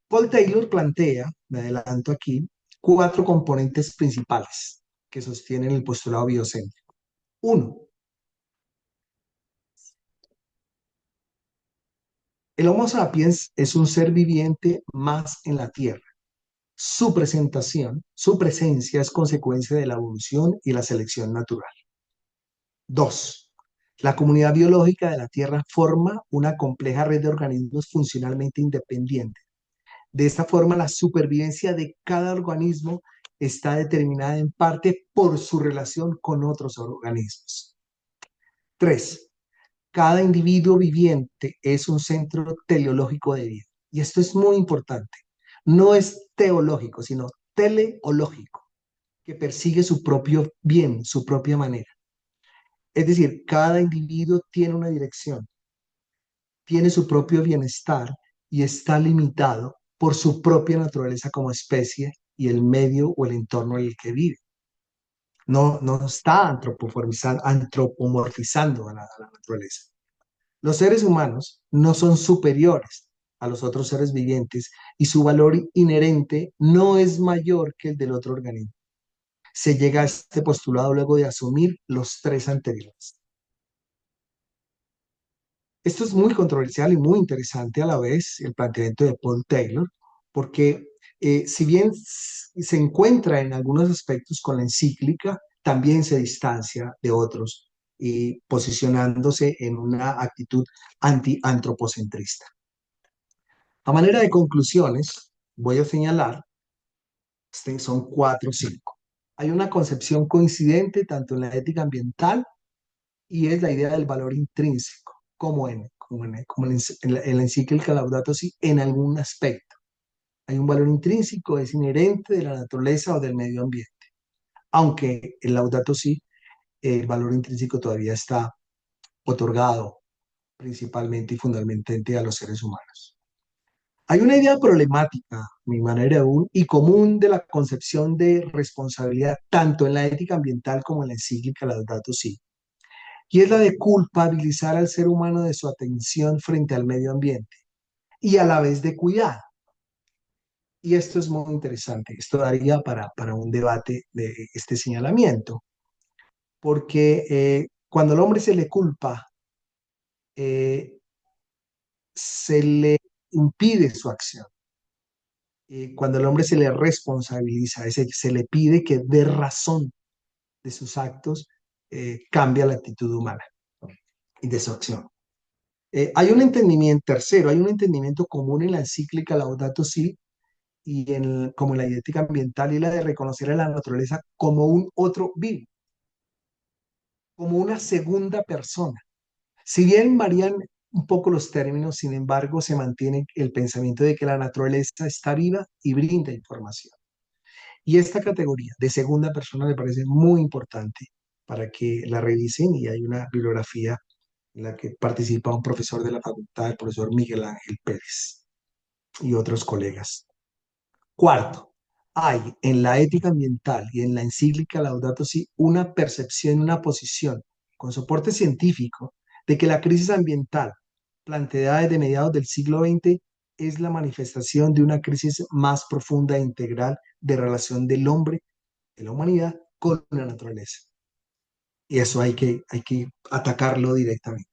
Paul Taylor plantea, me adelanto aquí, 4 componentes principales que sostienen el postulado biocéntrico. 1. El Homo sapiens es un ser viviente más en la Tierra. Su presencia es consecuencia de la evolución y la selección natural. 2. La comunidad biológica de la Tierra forma una compleja red de organismos funcionalmente independientes. De esta forma, la supervivencia de cada organismo está determinada en parte por su relación con otros organismos. 3. Cada individuo viviente es un centro teleológico de vida. Y esto es muy importante, no es teológico, sino teleológico, que persigue su propio bien, su propia manera. Es decir, cada individuo tiene una dirección, tiene su propio bienestar y está limitado por su propia naturaleza como especie y el medio o el entorno en el que vive. No está antropomorfizando a la naturaleza. Los seres humanos no son superiores a los otros seres vivientes y su valor inherente no es mayor que el del otro organismo. Se llega a este postulado luego de asumir los tres anteriores. Esto es muy controversial y muy interesante a la vez, el planteamiento de Paul Taylor, porque si bien se encuentra en algunos aspectos con la encíclica, también se distancia de otros y posicionándose en una actitud anti-antropocentrista. A manera de conclusiones, voy a señalar, son 4 o 5. Hay una concepción coincidente tanto en la ética ambiental y es la idea del valor intrínseco, como en la encíclica Laudato Si, en algún aspecto. Hay un valor intrínseco, es inherente de la naturaleza o del medio ambiente. Aunque en Laudato Si, el valor intrínseco todavía está otorgado principalmente y fundamentalmente a los seres humanos. Hay una idea problemática, mi manera y común de la concepción de responsabilidad, tanto en la ética ambiental como en la encíclica Laudato Si, y es la de culpabilizar al ser humano de su atención frente al medio ambiente y a la vez de cuidar. Y esto es muy interesante, esto daría para un debate de este señalamiento, porque cuando al hombre se le culpa, se le impide su acción. Cuando al hombre se le responsabiliza, se le pide que dé razón de sus actos, cambia la actitud humana y de su acción. Hay un entendimiento tercero, hay un entendimiento común en la encíclica Laudato Si y como en la ética ambiental, y la de reconocer a la naturaleza como un otro vivo, como una segunda persona. Si bien varían un poco los términos, sin embargo, se mantiene el pensamiento de que la naturaleza está viva y brinda información. Y esta categoría de segunda persona me parece muy importante para que la revisen, y hay una bibliografía en la que participa un profesor de la facultad, el profesor Miguel Ángel Pérez, y otros colegas. Cuarto, hay en la ética ambiental y en la encíclica Laudato Si una percepción, una posición con soporte científico de que la crisis ambiental planteada desde mediados del siglo XX es la manifestación de una crisis más profunda e integral de relación del hombre, de la humanidad, con la naturaleza. Y eso hay que atacarlo directamente.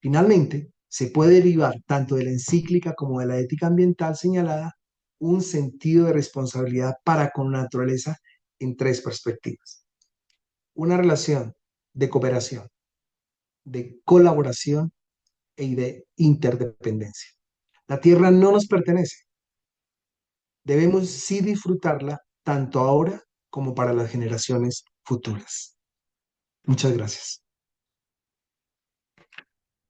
Finalmente, se puede derivar tanto de la encíclica como de la ética ambiental señalada un sentido de responsabilidad para con la naturaleza en 3 perspectivas. Una relación de cooperación, de colaboración y de interdependencia. La tierra no nos pertenece. Debemos sí disfrutarla tanto ahora como para las generaciones futuras. Muchas gracias.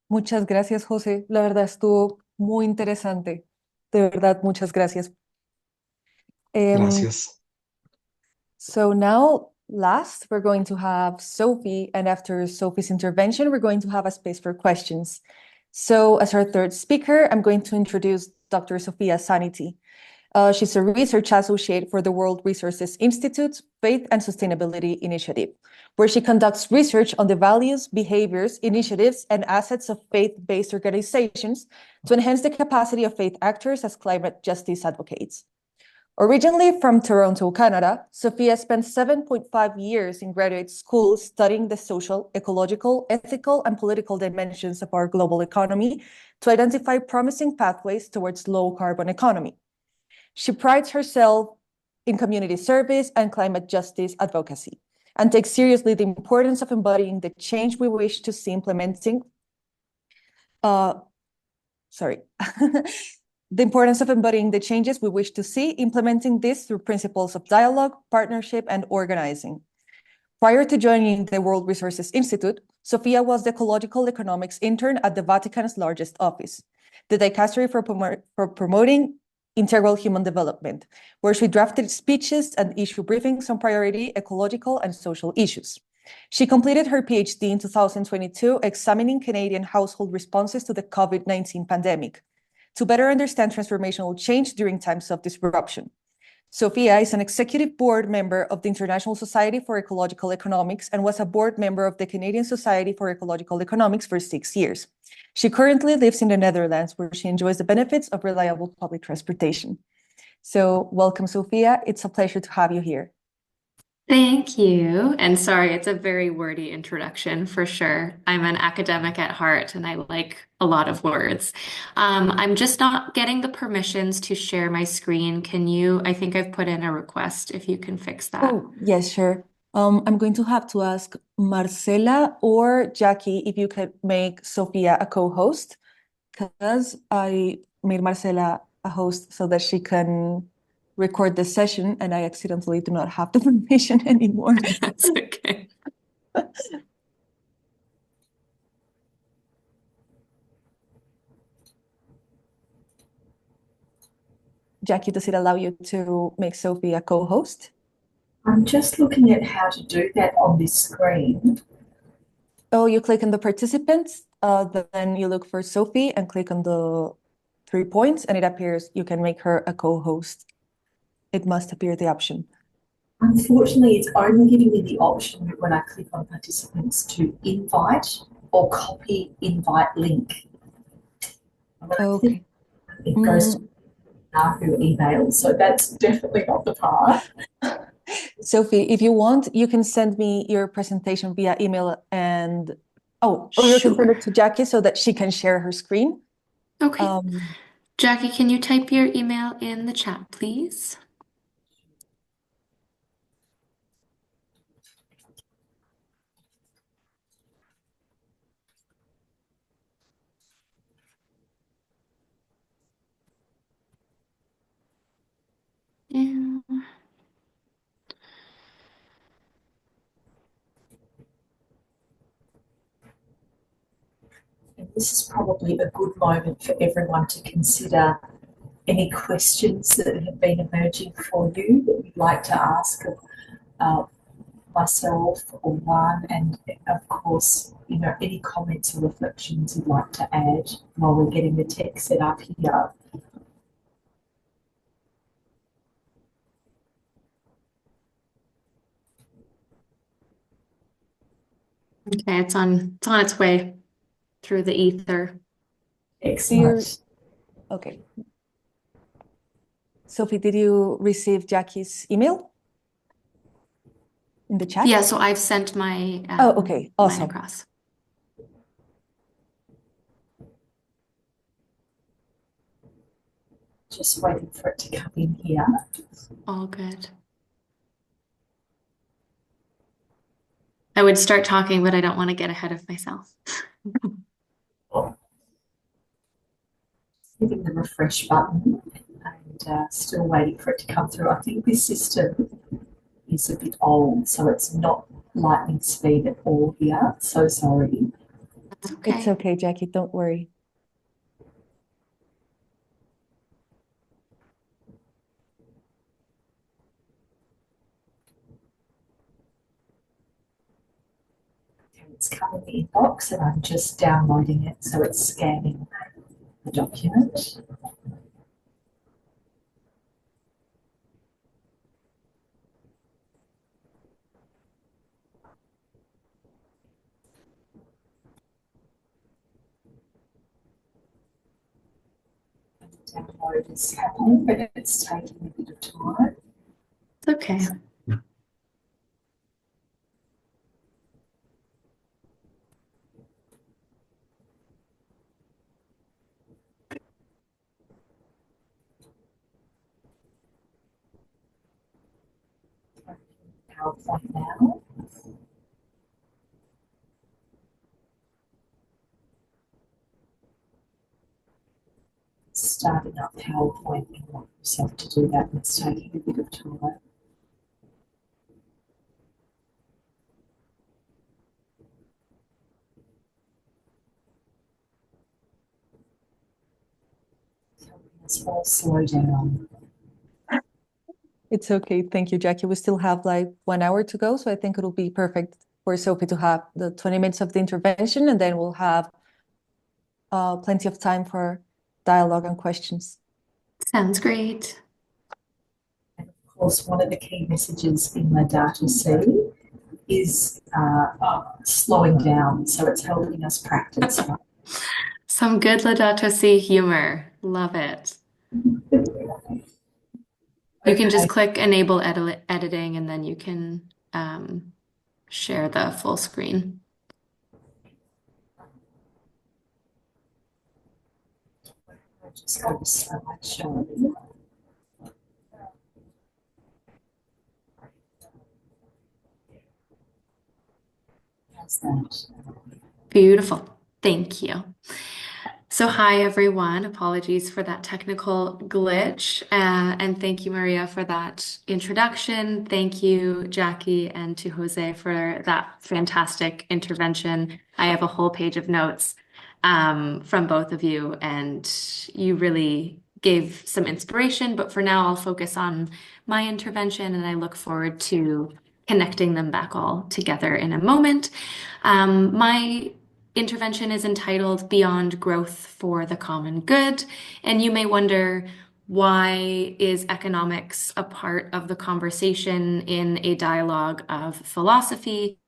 Muchas gracias, José. La verdad estuvo muy interesante. De verdad, muchas gracias. Gracias. So now, last, we're going to have Sophie, and after Sophie's intervention, we're going to have a space for questions. So as our third speaker, I'm going to introduce Dr. Sofia Sanity. She's a research associate for the World Resources Institute's Faith and Sustainability Initiative, where she conducts research on the values, behaviors, initiatives, and assets of faith-based organizations to enhance the capacity of faith actors as climate justice advocates. Originally from Toronto, Canada, Sophia spent 7.5 years in graduate school studying the social, ecological, ethical, and political dimensions of our global economy to identify promising pathways towards low-carbon economy. She prides herself in community service and climate justice advocacy, and takes seriously the importance of embodying the change we wish to see the importance of embodying the changes we wish to see, implementing this through principles of dialogue, partnership, and organizing. Prior to joining the World Resources Institute, Sophia was the ecological economics intern at the Vatican's largest office, the dicastery for promoting Integral Human Development, where she drafted speeches and issued briefings on priority ecological and social issues. She completed her PhD in 2022, examining Canadian household responses to the COVID-19 pandemic to better understand transformational change during times of disruption. Sophia is an executive board member of the International Society for Ecological Economics and was a board member of the Canadian Society for Ecological Economics for 6 years. She currently lives in the Netherlands, where she enjoys the benefits of reliable public transportation. So welcome, Sophia. It's a pleasure to have you here. Thank you. And sorry, it's a very wordy introduction for sure. I'm an academic at heart and I like a lot of words. I'm just not getting the permissions to share my screen. Can you, I think I've put in a request if you can fix that. Oh, yes, sure. I'm going to have to ask Marcela or Jacqui if you could make Sophia a co-host, because I made Marcela a host so that she can record this session, and I accidentally do not have the permission anymore. That's okay. Jacqui, does it allow you to make Sophie a co-host? I'm just looking at how to do that on this screen. Oh, you click on the participants, then you look for Sophie and click on the 3 points, and it appears you can make her a co-host. It must appear the option. Unfortunately, it's only giving me the option when I click on participants to invite or copy invite link. Okay. It goes to Yahoo email, so that's definitely not the path. Sophie, if you want, you can send me your presentation via email and or you can send it to Jacqui so that she can share her screen. Okay. Jacqui, can you type your email in the chat, please? Yeah. And this is probably a good moment for everyone to consider any questions that have been emerging for you that you'd like to ask of myself or Juan, and of course, any comments or reflections you'd like to add while we're getting the tech set up here. Okay, it's on its way through the ether. Excellent. Okay. Sophie, did you receive Jackie's email in the chat? Yeah, so I've sent my okay, awesome. mine across. Just waiting for it to come in here. All good. I would start talking, but I don't want to get ahead of myself. Hitting the refresh button and still waiting for it to come through. I think this system is a bit old, so it's not lightning speed at all here. So sorry. That's okay. It's okay, Jacqui, don't worry. It's come in the inbox and I'm just downloading it, so it's scanning the document. The download is happening, but it's taking a bit of time. It's okay. PowerPoint now. Starting up PowerPoint, you want yourself to do that, and it's taking a bit of time. helping us all slow down. It's okay. Thank you, Jacqui. We still have like 1 hour to go, so I think it'll be perfect for Sophie to have the 20 minutes of the intervention, and then we'll have plenty of time for dialogue and questions. Sounds great. And of course, one of the key messages in Laudato Si is slowing down, so it's helping us practice. Some good Laudato Si humor. Love it. You can just click enable editing, and then you can share the full screen. I'll just go to slideshow. How's that? Beautiful. Thank you. So hi, everyone. Apologies for that technical glitch. And thank you, Maria, for that introduction. Thank you, Jacqui, and to Jose for that fantastic intervention. I have a whole page of notes from both of you, and you really gave some inspiration. But for now, I'll focus on my intervention, and I look forward to connecting them back all together in a moment. My intervention is entitled Beyond Growth for the Common Good, and you may wonder, why is economics a part of the conversation in a dialogue of philosophy?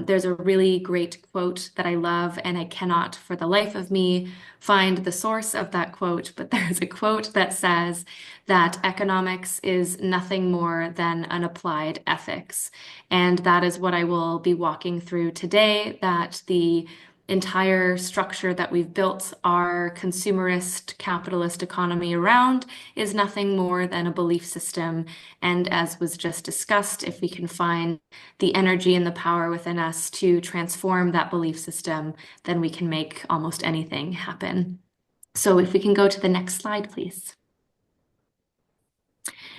There's a really great quote that I love, and I cannot for the life of me find the source of that quote, but there's a quote that says that economics is nothing more than an applied ethics. And that is what I will be walking through today, that the entire structure that we've built our consumerist capitalist economy around is nothing more than a belief system. And as was just discussed, if we can find the energy and the power within us to transform that belief system, then we can make almost anything happen. So if we can go to the next slide, please.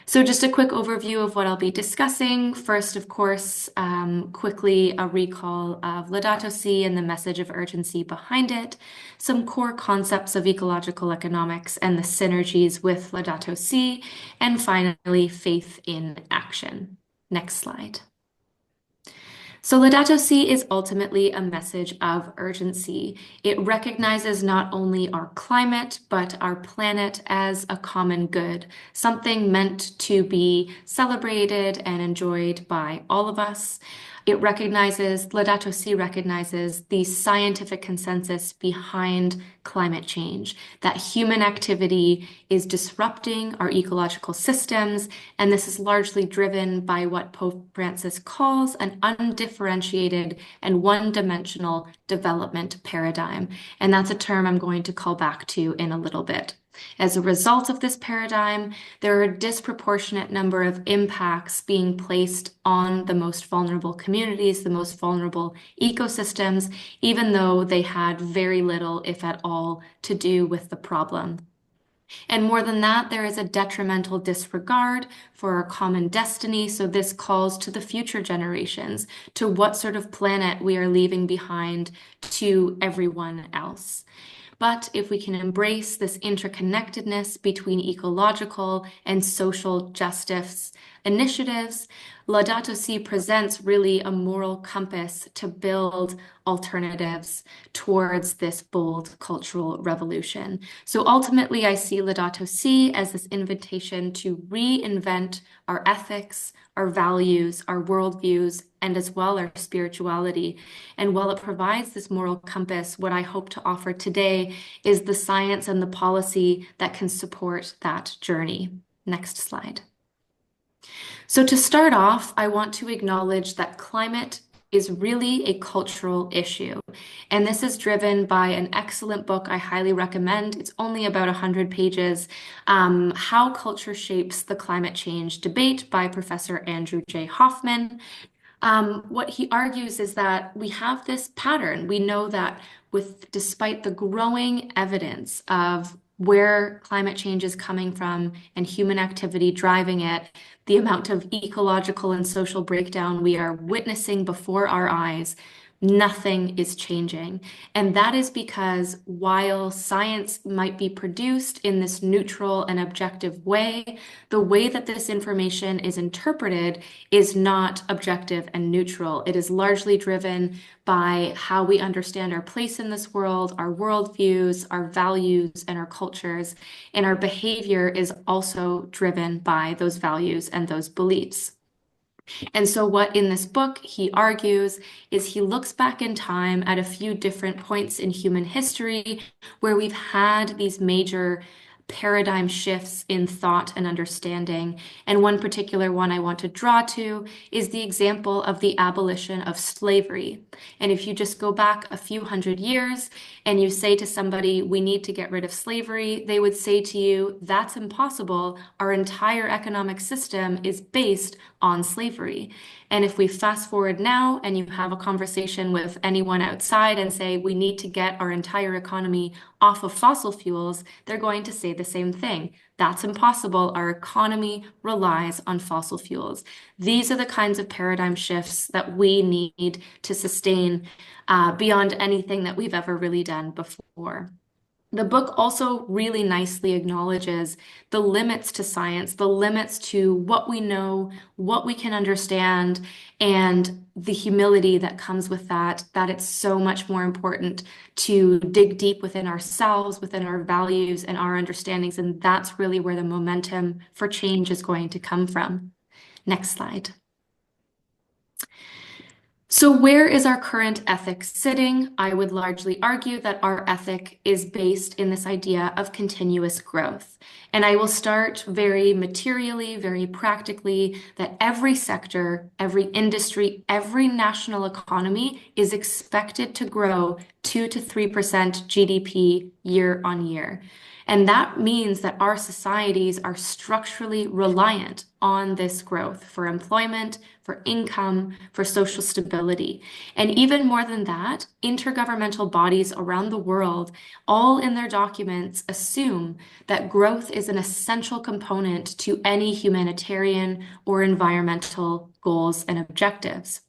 So just a quick overview of what I'll be discussing. First, of course, quickly a recall of Laudato Si and the message of urgency behind it, some core concepts of ecological economics and the synergies with Laudato Si, and finally, faith in action. Next slide. So Laudato Si is ultimately a message of urgency. It recognizes not only our climate, but our planet as a common good, something meant to be celebrated and enjoyed by all of us. Laudato Si recognizes the scientific consensus behind climate change, that human activity is disrupting our ecological systems, and this is largely driven by what Pope Francis calls an undifferentiated and one-dimensional development paradigm. And that's a term I'm going to call back to in a little bit. As a result of this paradigm, there are a disproportionate number of impacts being placed on the most vulnerable communities, the most vulnerable ecosystems, even though they had very little, if at all, to do with the problem. And more than that, there is a detrimental disregard for our common destiny. So this calls to the future generations, to what sort of planet we are leaving behind to everyone else. But if we can embrace this interconnectedness between ecological and social justice initiatives, Laudato Si presents really a moral compass to build alternatives towards this bold cultural revolution. So ultimately, I see Laudato Si as this invitation to reinvent our ethics, our values, our worldviews, and as well our spirituality. And while it provides this moral compass, what I hope to offer today is the science and the policy that can support that journey. Next slide. So to start off, I want to acknowledge that climate is really a cultural issue. And this is driven by an excellent book I highly recommend. It's only about 100 pages, How Culture Shapes the Climate Change Debate by Professor Andrew J. Hoffman. What he argues is that we have this pattern. We know that despite the growing evidence of where climate change is coming from and human activity driving it, the amount of ecological and social breakdown we are witnessing before our eyes, nothing is changing. And that is because while science might be produced in this neutral and objective way, the way that this information is interpreted is not objective and neutral. It is largely driven by how we understand our place in this world, our worldviews, our values, and our cultures. And our behavior is also driven by those values and those beliefs. And so what in this book he argues is he looks back in time at a few different points in human history where we've had these major paradigm shifts in thought and understanding. And one particular one I want to draw to is the example of the abolition of slavery. And if you just go back a few hundred years and you say to somebody, we need to get rid of slavery, they would say to you, that's impossible. Our entire economic system is based on slavery. And if we fast forward now and you have a conversation with anyone outside and say, we need to get our entire economy off of fossil fuels, they're going to say the same thing. That's impossible. Our economy relies on fossil fuels. These are the kinds of paradigm shifts that we need to sustain beyond anything that we've ever really done before. The book also really nicely acknowledges the limits to science, the limits to what we know, what we can understand, and the humility that comes with that it's so much more important to dig deep within ourselves, within our values and our understandings, and that's really where the momentum for change is going to come from. Next slide. So where is our current ethic sitting? I would largely argue that our ethic is based in this idea of continuous growth. And I will start very materially, very practically, that every sector, every industry, every national economy is expected to grow 2 to 3% GDP year on year. And that means that our societies are structurally reliant on this growth for employment, for income, for social stability. And even more than that, intergovernmental bodies around the world, all in their documents, assume that growth is an essential component to any humanitarian or environmental goals and objectives.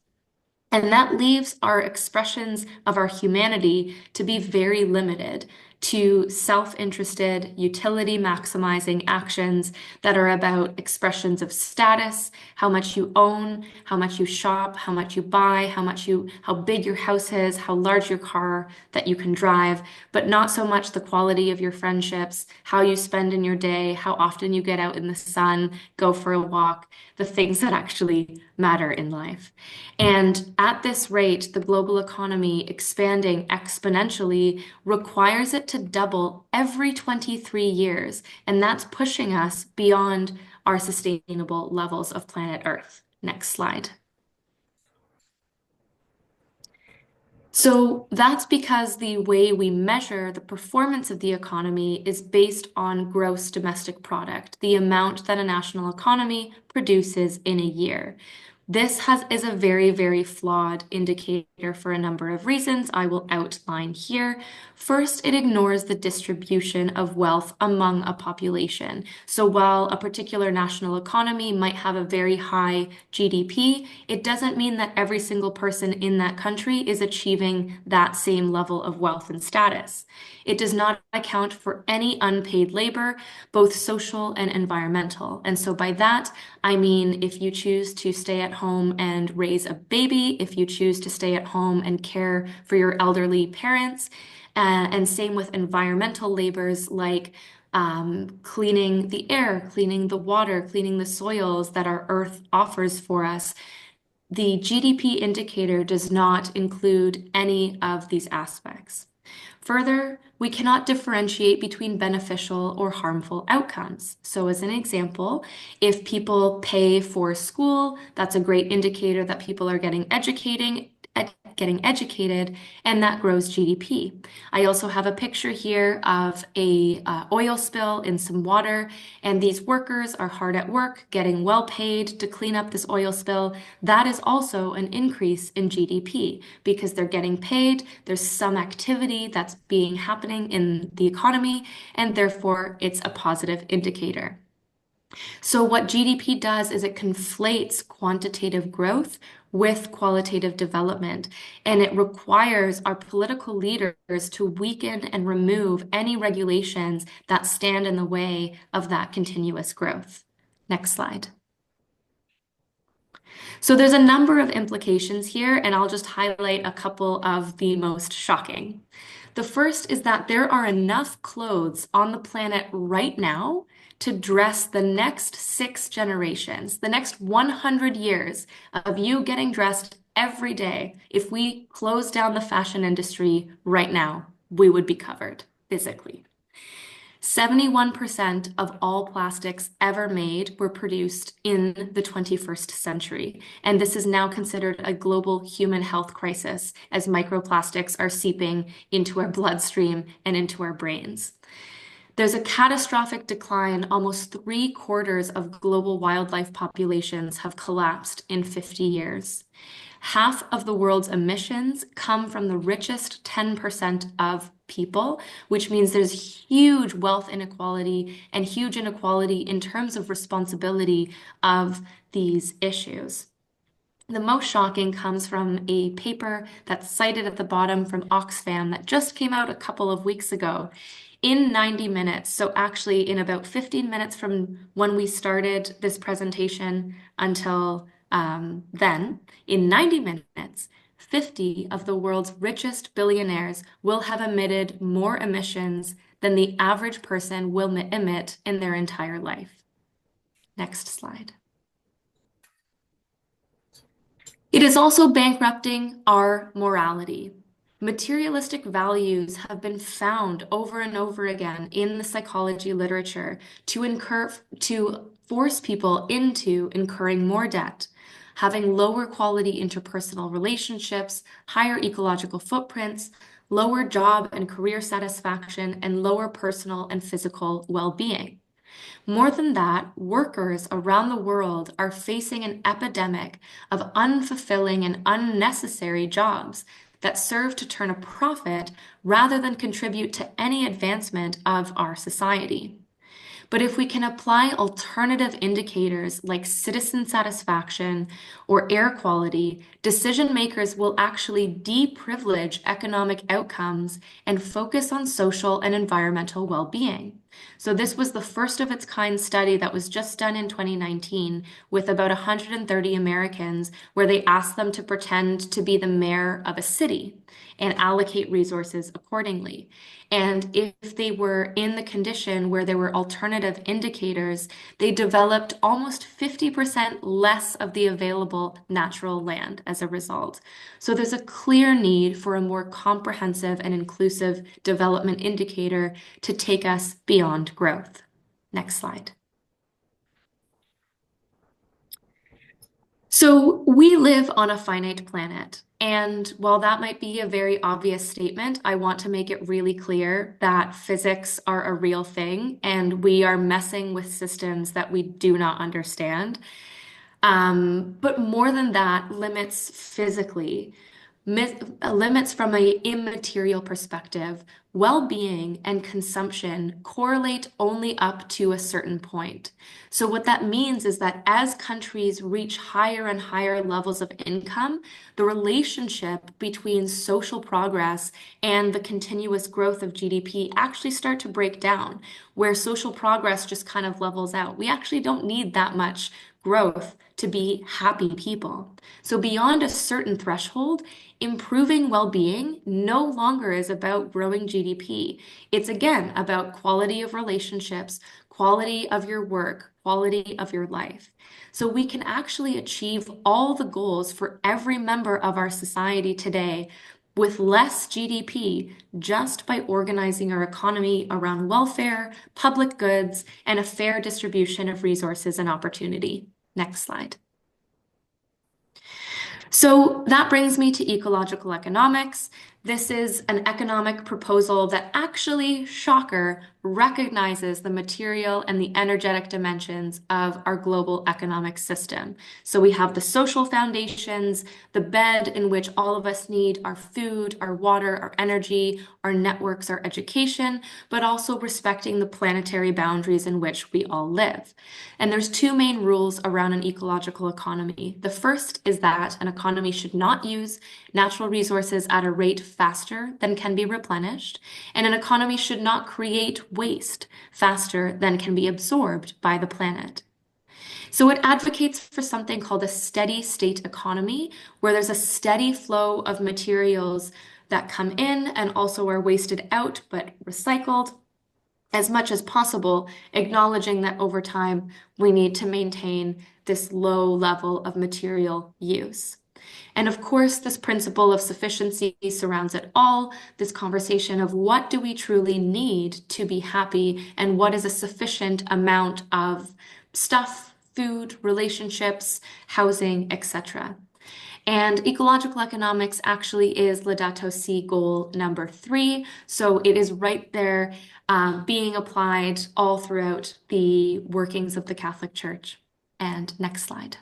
And that leaves our expressions of our humanity to be very limited to self-interested, utility-maximizing actions that are about expressions of status, how much you own, how much you shop, how much you buy, how big your house is, how large your car that you can drive, but not so much the quality of your friendships, how you spend in your day, how often you get out in the sun, go for a walk, the things that actually matter in life. And at this rate, the global economy expanding exponentially requires it to double every 23 years. And that's pushing us beyond our sustainable levels of planet Earth. Next slide. So that's because the way we measure the performance of the economy is based on gross domestic product, the amount that a national economy produces in a year. This is a very, very flawed indicator for a number of reasons I will outline here. First, it ignores the distribution of wealth among a population. So while a particular national economy might have a very high GDP, it doesn't mean that every single person in that country is achieving that same level of wealth and status. It does not account for any unpaid labor, both social and environmental. And so by that, I mean if you choose to stay at home and raise a baby, if you choose to stay at home and care for your elderly parents, and same with environmental labors like cleaning the air, cleaning the water, cleaning the soils that our earth offers for us. The GDP indicator does not include any of these aspects. Further, we cannot differentiate between beneficial or harmful outcomes. So as an example, if people pay for school, that's a great indicator that people are getting educated, and that grows GDP. I also have a picture here of a oil spill in some water, and these workers are hard at work, getting well paid to clean up this oil spill. That is also an increase in GDP because they're getting paid, there's some activity that's happening in the economy, and therefore it's a positive indicator. So what GDP does is it conflates quantitative growth with qualitative development, and it requires our political leaders to weaken and remove any regulations that stand in the way of that continuous growth. Next slide. So there's a number of implications here, and I'll just highlight a couple of the most shocking. The first is that there are enough clothes on the planet right now to dress the next 6 generations, the next 100 years of you getting dressed every day. If we close down the fashion industry right now, we would be covered physically. 71% of all plastics ever made were produced in the 21st century, and this is now considered a global human health crisis as microplastics are seeping into our bloodstream and into our brains. There's a catastrophic decline. Almost 3/4 of global wildlife populations have collapsed in 50 years. Half of the world's emissions come from the richest 10% of people, which means there's huge wealth inequality and huge inequality in terms of responsibility of these issues. The most shocking comes from a paper that's cited at the bottom from Oxfam that just came out a couple of weeks ago. In 90 minutes, so actually in about 15 minutes from when we started this presentation until then, in 90 minutes, 50 of the world's richest billionaires will have emitted more emissions than the average person will emit in their entire life. Next slide. It is also bankrupting our morality. Materialistic values have been found over and over again in the psychology literature to force people into incurring more debt, having lower quality interpersonal relationships, higher ecological footprints, lower job and career satisfaction, and lower personal and physical well-being. More than that, workers around the world are facing an epidemic of unfulfilling and unnecessary jobs that serve to turn a profit rather than contribute to any advancement of our society. But if we can apply alternative indicators like citizen satisfaction or air quality, decision makers will actually deprivilege economic outcomes and focus on social and environmental well-being. So this was the first of its kind study that was just done in 2019 with about 130 Americans, where they asked them to pretend to be the mayor of a city and allocate resources accordingly. And if they were in the condition where there were alternative indicators, they developed almost 50% less of the available natural land as a result. So there's a clear need for a more comprehensive and inclusive development indicator to take us beyond growth. Next slide. So we live on a finite planet. And while that might be a very obvious statement, I want to make it really clear that physics are a real thing and we are messing with systems that we do not understand. But more than that, limits physically, limits from an immaterial perspective, well-being and consumption correlate only up to a certain point. So what that means is that as countries reach higher and higher levels of income, the relationship between social progress and the continuous growth of GDP actually start to break down, where social progress just kind of levels out. We actually don't need that much growth to be happy people. So beyond a certain threshold, improving well-being no longer is about growing GDP. It's again about quality of relationships, quality of your work, quality of your life. So we can actually achieve all the goals for every member of our society today with less GDP just by organizing our economy around welfare, public goods, and a fair distribution of resources and opportunity. Next slide. So that brings me to ecological economics. This is an economic proposal that actually, shocker, recognizes the material and the energetic dimensions of our global economic system. So we have the social foundations, the bed in which all of us need our food, our water, our energy, our networks, our education, but also respecting the planetary boundaries in which we all live. And there's two main rules around an ecological economy. The first is that an economy should not use natural resources at a rate faster than can be replenished, and an economy should not create waste faster than can be absorbed by the planet. So it advocates for something called a steady state economy, where there's a steady flow of materials that come in and also are wasted out but recycled as much as possible, acknowledging that over time we need to maintain this low level of material use. And of course, this principle of sufficiency surrounds it all, this conversation of what do we truly need to be happy and what is a sufficient amount of stuff, food, relationships, housing, etc. And ecological economics actually is Laudato Si goal number 3. So it is right there being applied all throughout the workings of the Catholic Church. And next slide.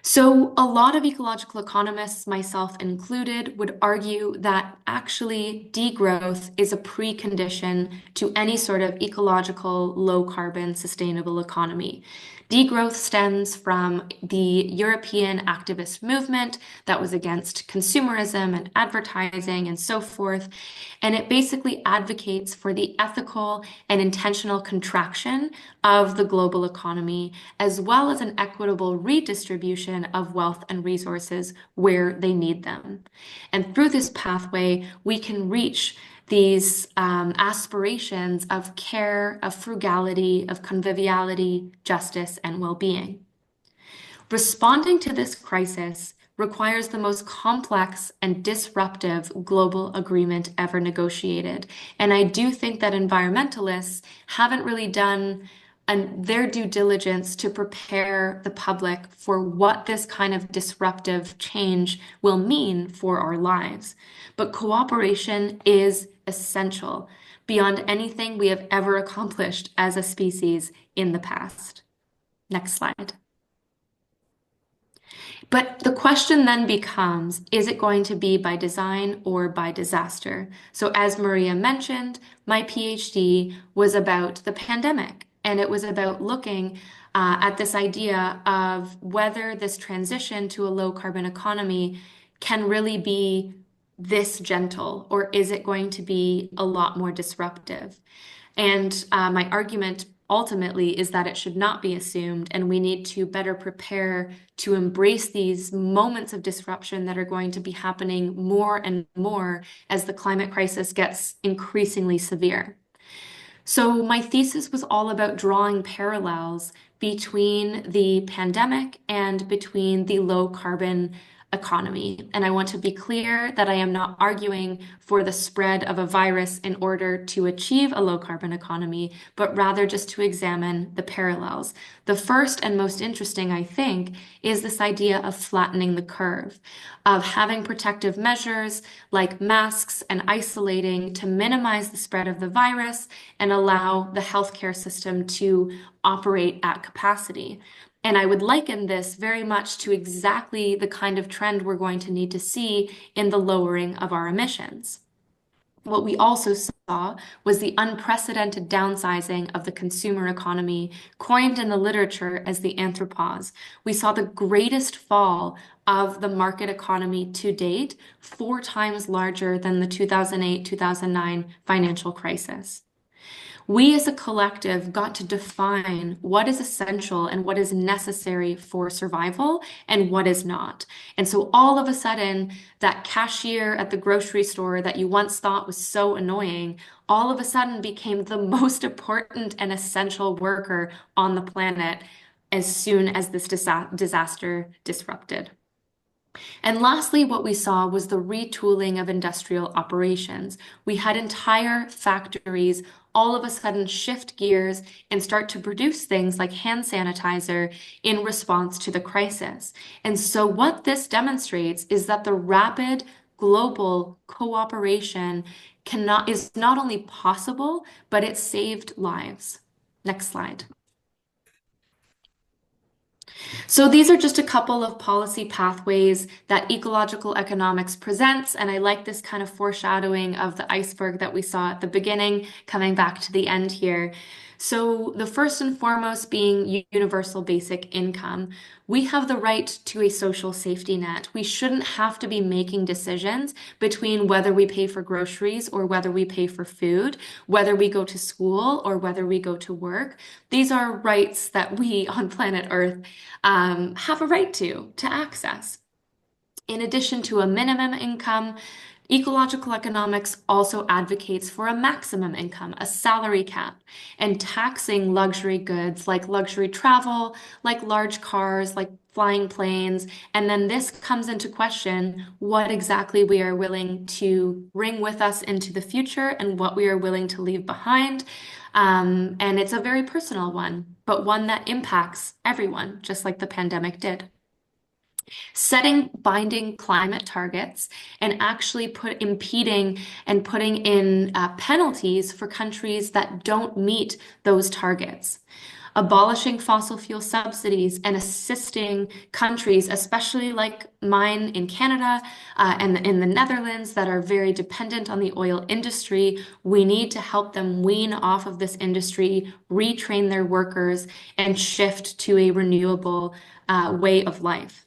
So a lot of ecological economists, myself included, would argue that actually degrowth is a precondition to any sort of ecological, low-carbon, sustainable economy. Degrowth stems from the European activist movement that was against consumerism and advertising and so forth. And it basically advocates for the ethical and intentional contraction of the global economy, as well as an equitable redistribution of wealth and resources where they need them. And through this pathway, we can reach these aspirations of care, of frugality, of conviviality, justice, and well-being. Responding to this crisis requires the most complex and disruptive global agreement ever negotiated. And I do think that environmentalists haven't really done their due diligence to prepare the public for what this kind of disruptive change will mean for our lives. But cooperation is essential beyond anything we have ever accomplished as a species in the past. Next slide. But the question then becomes, is it going to be by design or by disaster? So as Maria mentioned, my PhD was about the pandemic, and it was about looking at this idea of whether this transition to a low carbon economy can really be this gentle, or is it going to be a lot more disruptive? And my argument ultimately is that it should not be assumed, and we need to better prepare to embrace these moments of disruption that are going to be happening more and more as the climate crisis gets increasingly severe. So my thesis was all about drawing parallels between the pandemic and between the low carbon economy. And I want to be clear that I am not arguing for the spread of a virus in order to achieve a low carbon economy, but rather just to examine the parallels. The first and most interesting, I think, is this idea of flattening the curve, of having protective measures like masks and isolating to minimize the spread of the virus and allow the healthcare system to operate at capacity. And I would liken this very much to exactly the kind of trend we're going to need to see in the lowering of our emissions. What we also saw was the unprecedented downsizing of the consumer economy, coined in the literature as the anthropause. We saw the greatest fall of the market economy to date, 4 times larger than the 2008-2009 financial crisis. We as a collective got to define what is essential and what is necessary for survival and what is not. And so all of a sudden, that cashier at the grocery store that you once thought was so annoying, all of a sudden became the most important and essential worker on the planet as soon as this disaster disrupted. And lastly, what we saw was the retooling of industrial operations. We had entire factories all of a sudden shift gears and start to produce things like hand sanitizer in response to the crisis. And so what this demonstrates is that the rapid global cooperation is not only possible, but it saved lives. Next slide. So these are just a couple of policy pathways that ecological economics presents, and I like this kind of foreshadowing of the iceberg that we saw at the beginning, coming back to the end here. So the first and foremost being universal basic income. We have the right to a social safety net. We shouldn't have to be making decisions between whether we pay for groceries or whether we pay for food, whether we go to school or whether we go to work. These are rights that we on planet Earth have a right to access. In addition to a minimum income, ecological economics also advocates for a maximum income, a salary cap, and taxing luxury goods like luxury travel, like large cars, like flying planes. And then this comes into question what exactly we are willing to bring with us into the future and what we are willing to leave behind. And it's a very personal one, but one that impacts everyone, just like the pandemic did. Setting binding climate targets and actually impeding and putting in penalties for countries that don't meet those targets. Abolishing fossil fuel subsidies and assisting countries, especially like mine in Canada and in the Netherlands that are very dependent on the oil industry. We need to help them wean off of this industry, retrain their workers, and shift to a renewable way of life.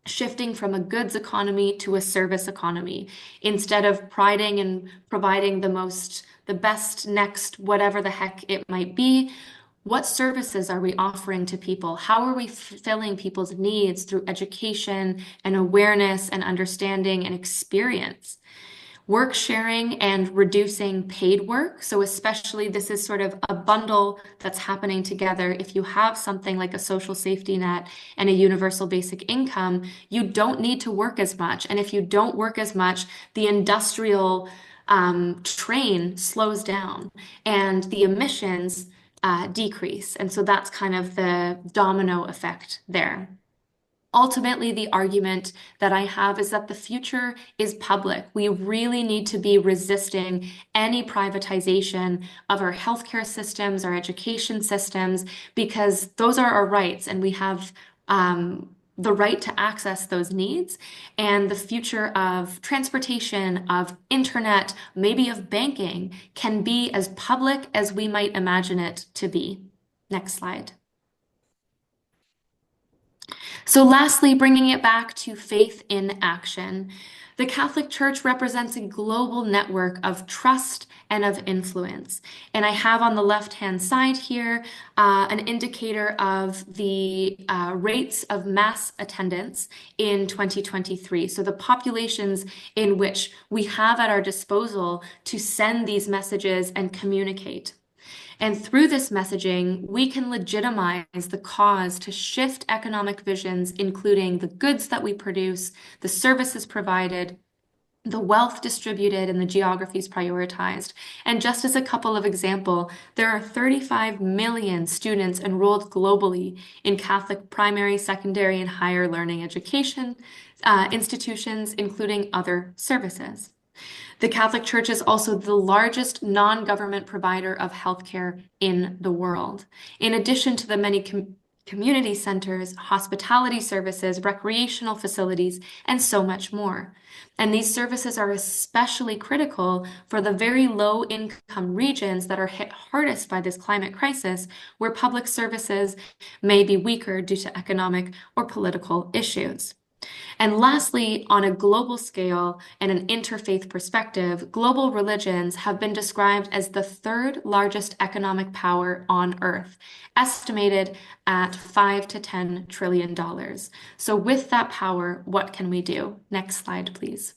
Shifting from a goods economy to a service economy, instead of priding and providing the best next, whatever the heck it might be. What services are we offering to people? How are we fulfilling people's needs through education and awareness and understanding and experience? Work sharing and reducing paid work. So especially this is sort of a bundle that's happening together. If you have something like a social safety net and a universal basic income, you don't need to work as much. And if you don't work as much, the industrial train slows down and the emissions decrease. And so that's kind of the domino effect there. Ultimately, the argument that I have is that the future is public. We really need to be resisting any privatization of our healthcare systems, our education systems, because those are our rights and we have the right to access those needs. And the future of transportation, of internet, maybe of banking can be as public as we might imagine it to be. Next slide. So lastly, bringing it back to faith in action. The Catholic Church represents a global network of trust and of influence. And I have on the left-hand side here an indicator of the rates of mass attendance in 2023. So the populations in which we have at our disposal to send these messages and communicate. And through this messaging, we can legitimize the cause to shift economic visions, including the goods that we produce, the services provided, the wealth distributed, and the geographies prioritized. And just as a couple of examples, there are 35 million students enrolled globally in Catholic primary, secondary, and higher learning education institutions, including other services. The Catholic Church is also the largest non-government provider of healthcare in the world. In addition to the many community centers, hospitality services, recreational facilities, and so much more. And these services are especially critical for the very low-income regions that are hit hardest by this climate crisis, where public services may be weaker due to economic or political issues. And lastly, on a global scale and an interfaith perspective, global religions have been described as the third largest economic power on Earth, estimated at $5 to $10 trillion. So with that power, what can we do? Next slide, please.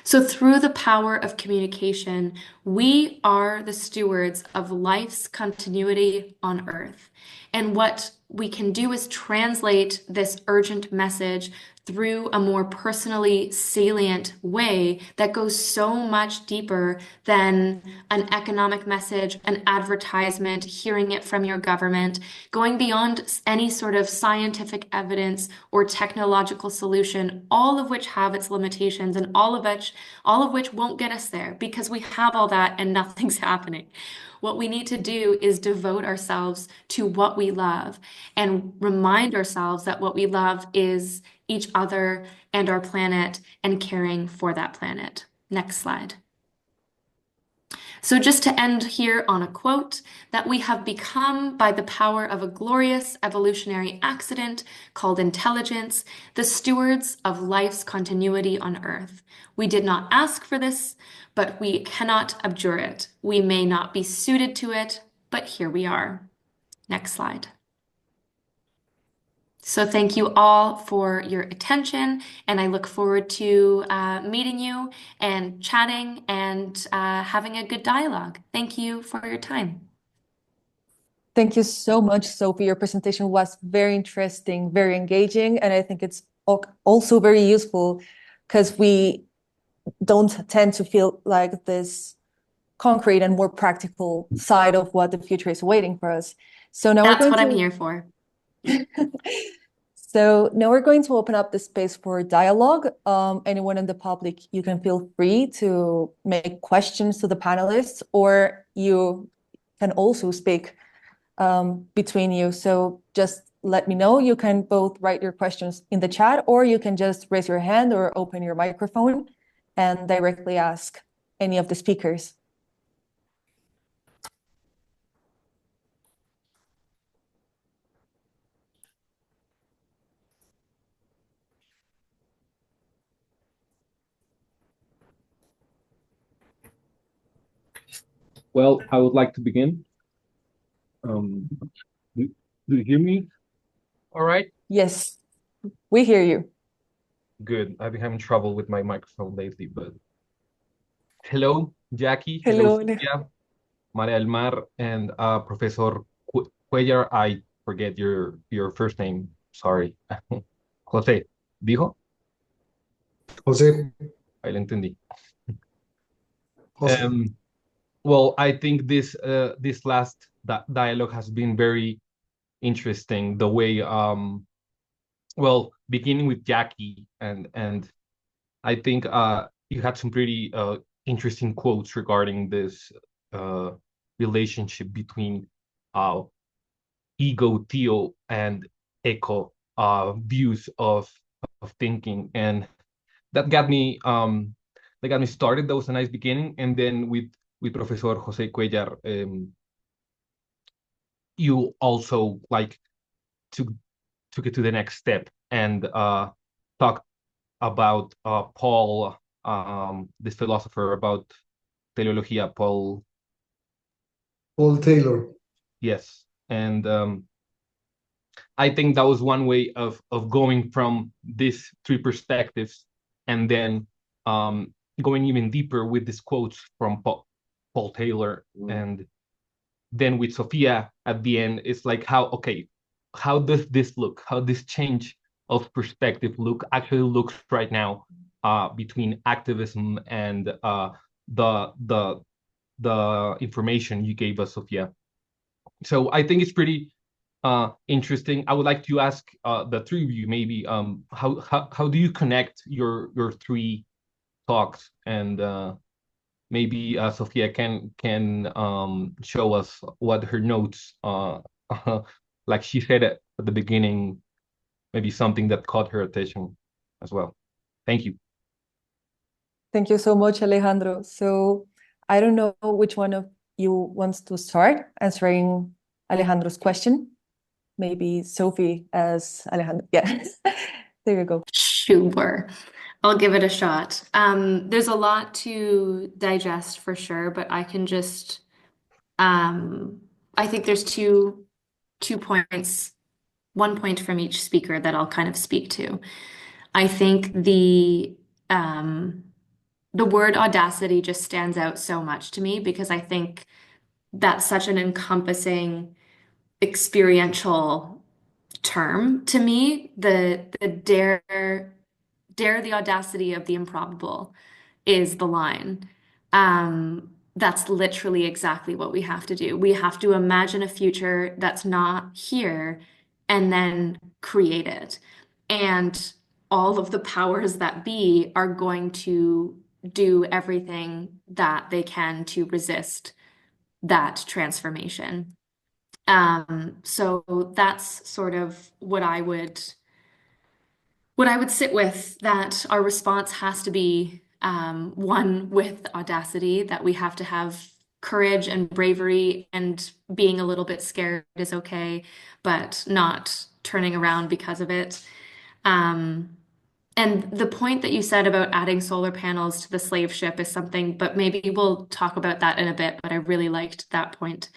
So through the power of communication, we are the stewards of life's continuity on Earth. And what we can do is translate this urgent message through a more personally salient way that goes so much deeper than an economic message, an advertisement, hearing it from your government, going beyond any sort of scientific evidence or technological solution, all of which have its limitations and all of which won't get us there because we have all that and nothing's happening. What we need to do is devote ourselves to what we love and remind ourselves that what we love is each other and our planet and caring for that planet. Next slide. So just to end here on a quote, that we have become, by the power of a glorious evolutionary accident called intelligence, the stewards of life's continuity on Earth. We did not ask for this, but we cannot abjure it. We may not be suited to it, but here we are. Next slide. So thank you all for your attention, and I look forward to meeting you and chatting and having a good dialogue. Thank you for your time. Thank you so much, Sophie. Your presentation was very interesting, very engaging, and I think it's also very useful because we don't tend to feel like this concrete and more practical side of what the future is waiting for us. So now That's what I'm here for. So now we're going to open up the space for dialogue. Anyone in the public, you can feel free to make questions to the panelists, or you can also speak between you. So just let me know. You can both write your questions in the chat, or you can just raise your hand or open your microphone and directly ask any of the speakers. Well, I would like to begin. Do you hear me? All right. Yes, we hear you. Good. I've been having trouble with my microphone lately, but hello, Jacqui. Hello. Sophia, Maria del Mar, and Professor Cuellar. I forget your first name. Sorry. José. ¿Dijo? José, Ahí lo entendí. José. Well, I think this last dialogue has been very interesting. The way, well, beginning with Jacqui, and I think you had some pretty interesting quotes regarding this relationship between ego, theo, and eco views of thinking, and that got me started. That was a nice beginning, and then with Professor José Cuellar, you also like took it to the next step and talked about Paul, this philosopher, about Teología, Paul Taylor. Yes, and I think that was one way of going from these three perspectives, and then going even deeper with these quotes from Paul Taylor, and then with Sophia at the end. It's like, how does this look? How this change of perspective actually looks right now between activism and the information you gave us, Sophia. So I think it's pretty interesting. I would like to ask the three of you maybe how do you connect your three talks, and maybe Sophia can show us what her notes like she said at the beginning, maybe something that caught her attention as well. Thank you. Thank you so much, Alejandro. So I don't know which one of you wants to start answering Alejandro's question. Maybe Sophie as Alejandro. Yeah, there you go. Sure. I'll give it a shot. There's a lot to digest for sure, but I can just, I think there's two points, one point from each speaker that I'll kind of speak to. I think the word audacity just stands out so much to me because I think that's such an encompassing experiential term to me. The dare the audacity of the improbable is the line. That's literally exactly what we have to do. We have to imagine a future that's not here and then create it. And all of the powers that be are going to do everything that they can to resist that transformation. So that's sort of what I would sit with, that our response has to be one with audacity, that we have to have courage and bravery, and being a little bit scared is okay, but not turning around because of it. And the point that you said about adding solar panels to the slave ship is something, but maybe we'll talk about that in a bit, but I really liked that point.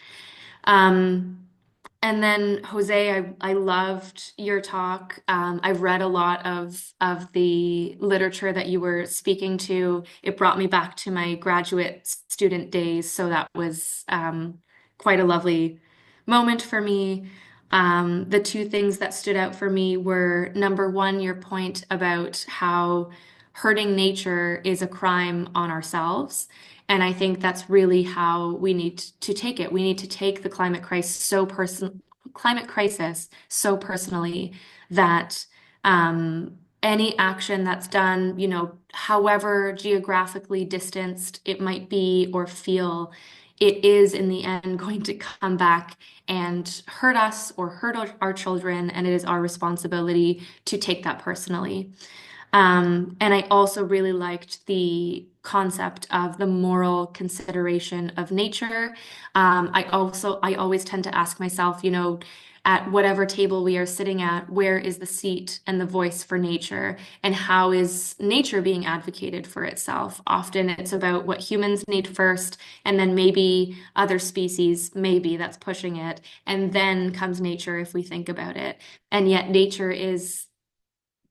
And then Jose, I loved your talk. I've read a lot of the literature that you were speaking to. It brought me back to my graduate student days, so that was quite a lovely moment for me. The two things that stood out for me were, number one, your point about how hurting nature is a crime on ourselves. And I think that's really how we need to take it. We need to take the climate crisis so personally that any action that's done, however geographically distanced it might be or feel, it is in the end going to come back and hurt us or hurt our children, and it is our responsibility to take that personally. And I also really liked the concept of the moral consideration of nature. I always tend to ask myself, at whatever table we are sitting at, where is the seat and the voice for nature, and how is nature being advocated for itself? Often it's about what humans need first, and then maybe other species, maybe that's pushing it, and then comes nature if we think about it. And yet nature is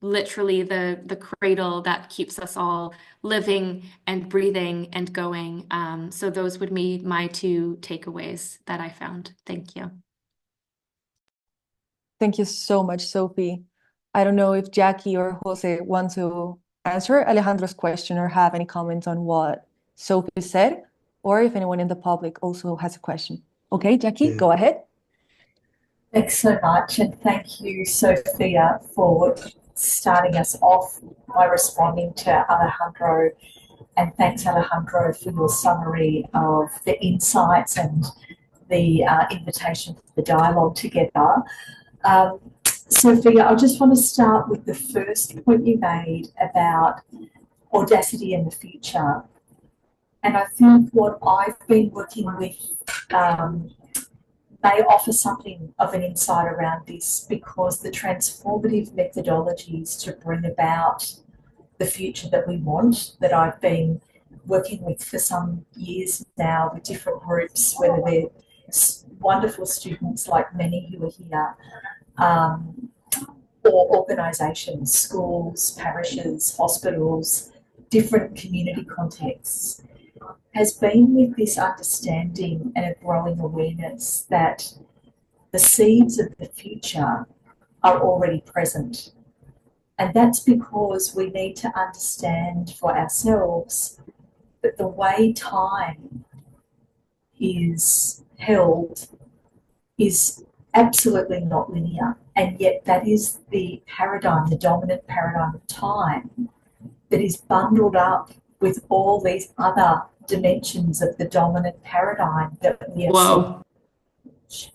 literally the cradle that keeps us all living and breathing and going. So those would be my two takeaways that I found. Thank you. Thank you so much, Sophie. I don't know if Jacqui or Jose want to answer Alejandro's question or have any comments on what Sophie said, or if anyone in the public also has a question. Okay, Jacqui, go ahead. Thanks so much, and thank you, Sophia, for starting us off by responding to Alejandro. And thanks, Alejandro, for your summary of the insights and the invitation for the dialogue together. Sophia, I just want to start with the first point you made about audacity in the future. And I think what I've been working with may offer something of an insight around this, because the transformative methodologies to bring about the future that we want, that I've been working with for some years now with different groups, whether they're wonderful students like many who are here, or organisations, schools, parishes, hospitals, different community contexts, has been with this understanding and a growing awareness that the seeds of the future are already present. And that's because we need to understand for ourselves that the way time is held is absolutely not linear, and yet that is the paradigm, the dominant paradigm of time, that is bundled up with all these other dimensions of the dominant paradigm that we are seeing.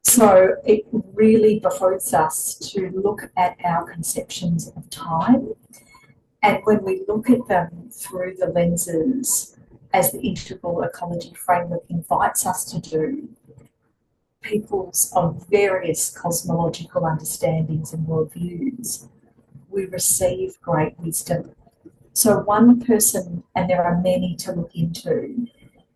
So it really behooves us to look at our conceptions of time, and when we look at them through the lenses as the integral ecology framework invites us to do, peoples of various cosmological understandings and worldviews, we receive great wisdom. So one person, and there are many to look into,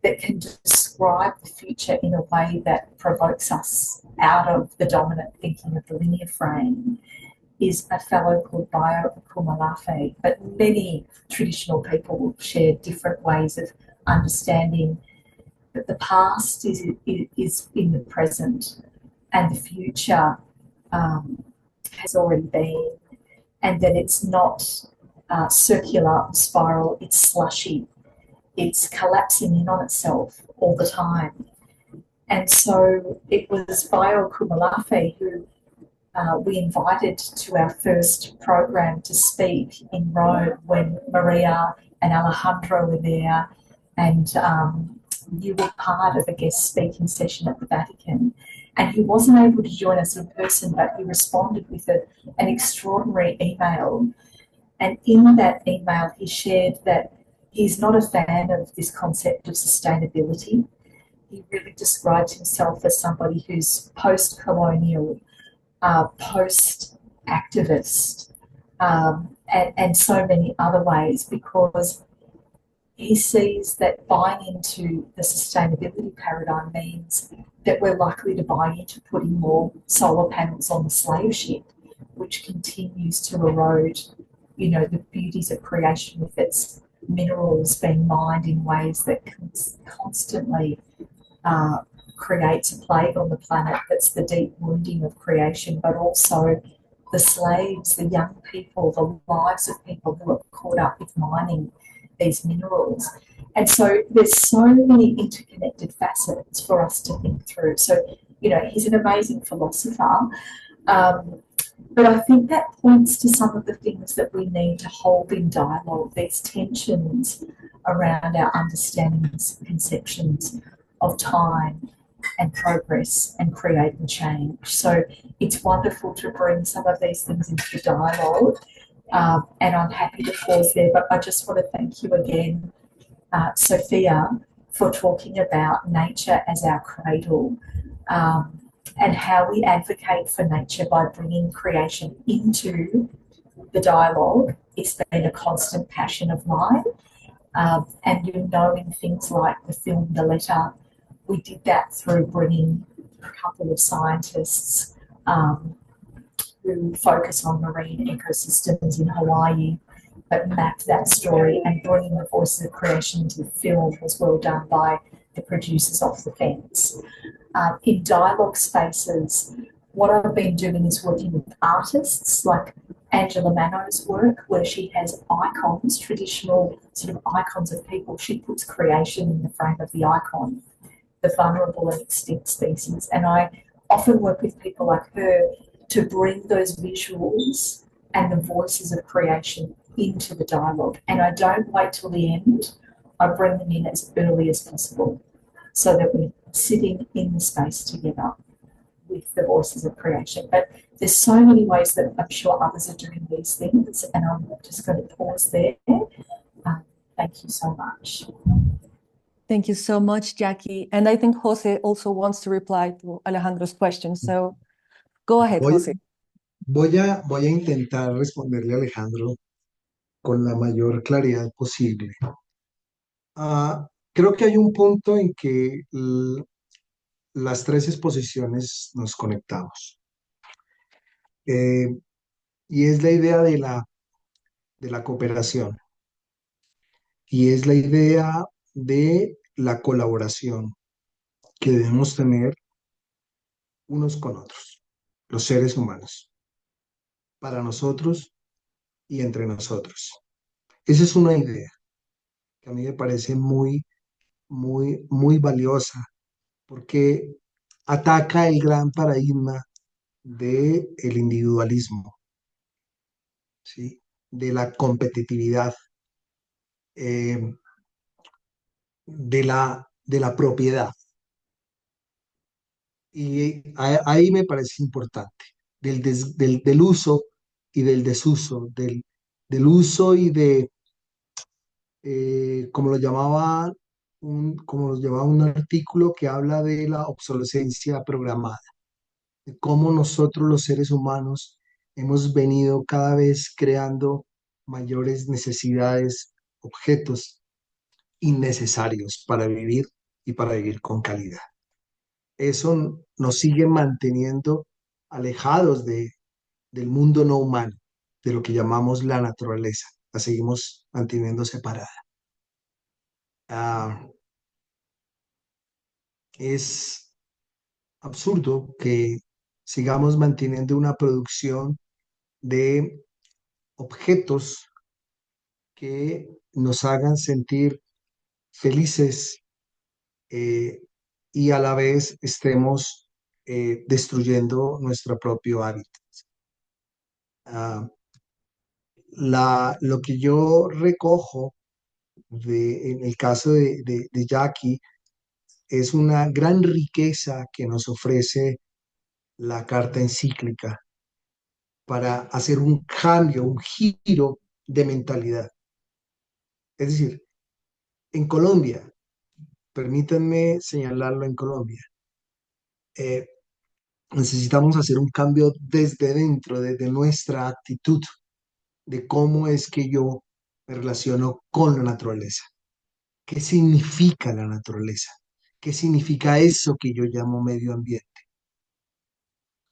that can describe the future in a way that provokes us out of the dominant thinking of the linear frame is a fellow called Bayo Akumalafe. But many traditional people share different ways of understanding that the past is in the present, and the future has already been, and that it's not circular spiral, it's slushy, it's collapsing in on itself all the time. And so it was Bayo Kumalafe who we invited to our first program to speak in Rome when Maria and Alejandro were there, and you were part of a guest speaking session at the Vatican. And he wasn't able to join us in person, but he responded with an extraordinary email. And in that email, he shared that he's not a fan of this concept of sustainability. He really describes himself as somebody who's post-colonial, post-activist, and so many other ways, because he sees that buying into the sustainability paradigm means that we're likely to buy into putting more solar panels on the slave ship, which continues to erode, you know, the beauties of creation with its minerals being mined in ways that constantly creates a plague on the planet. That's the deep wounding of creation, but also the slaves, the young people, the lives of people who are caught up with mining these minerals. And so there's so many interconnected facets for us to think through. So, you know, he's an amazing philosopher. But I think that points to some of the things that we need to hold in dialogue, these tensions around our understandings, conceptions of time and progress and creating change. So it's wonderful to bring some of these things into the dialogue. And I'm happy to pause there, but I just want to thank you again, Sophia, for talking about nature as our cradle, and how we advocate for nature by bringing creation into the dialogue. It's been a constant passion of mine. And you know, in things like the film The Letter, we did that through bringing a couple of scientists who focus on marine ecosystems in Hawaii, but mapped that story, and bringing the voices of creation into the film was well done by the producers off the fence. In dialogue spaces, what I've been doing is working with artists like Angela Mano's work, where she has icons, traditional sort of icons of people. She puts creation in the frame of the icon, the vulnerable and extinct species. And I often work with people like her to bring those visuals and the voices of creation into the dialogue. And I don't wait till the end. I bring them in as early as possible so that we're sitting in the space together with the voices of creation. But there's so many ways that I'm sure others are doing these things, and I'm just going to pause there. Thank you so much. Thank you so much, Jacqui. And I think Jose also wants to reply to Alejandro's question. So go ahead, Jose. Voy a intentar responderle a Alejandro con la mayor claridad posible. Creo que hay un punto en que las tres exposiciones nos conectamos. Y es la idea de la cooperación. Y es la idea de la colaboración que debemos tener unos con otros, los seres humanos, para nosotros y entre nosotros. Esa es una idea que a mí me parece muy, muy, muy valiosa, porque ataca el gran paradigma del individualismo, ¿sí? De la competitividad, de la propiedad. Y ahí me parece importante, del uso y del desuso, del uso y de, como lo llamaba un artículo que habla de la obsolescencia programada, de cómo nosotros los seres humanos hemos venido cada vez creando mayores necesidades, objetos innecesarios para vivir y para vivir con calidad. Eso nos sigue manteniendo alejados del mundo no humano, de lo que llamamos la naturaleza. La seguimos manteniendo separada. Es absurdo que sigamos manteniendo una producción de objetos que nos hagan sentir felices, eh, y a la vez estemos destruyendo nuestro propio hábitat. Ah, lo que yo recojo en el caso de Jacqui es una gran riqueza que nos ofrece la carta encíclica para hacer un cambio, un giro de mentalidad. Es decir, en Colombia, permítanme señalarlo en Colombia, eh, necesitamos hacer un cambio desde dentro, desde nuestra actitud, de cómo es que yo me relaciono con la naturaleza. ¿Qué significa la naturaleza? ¿Qué significa eso que yo llamo medio ambiente?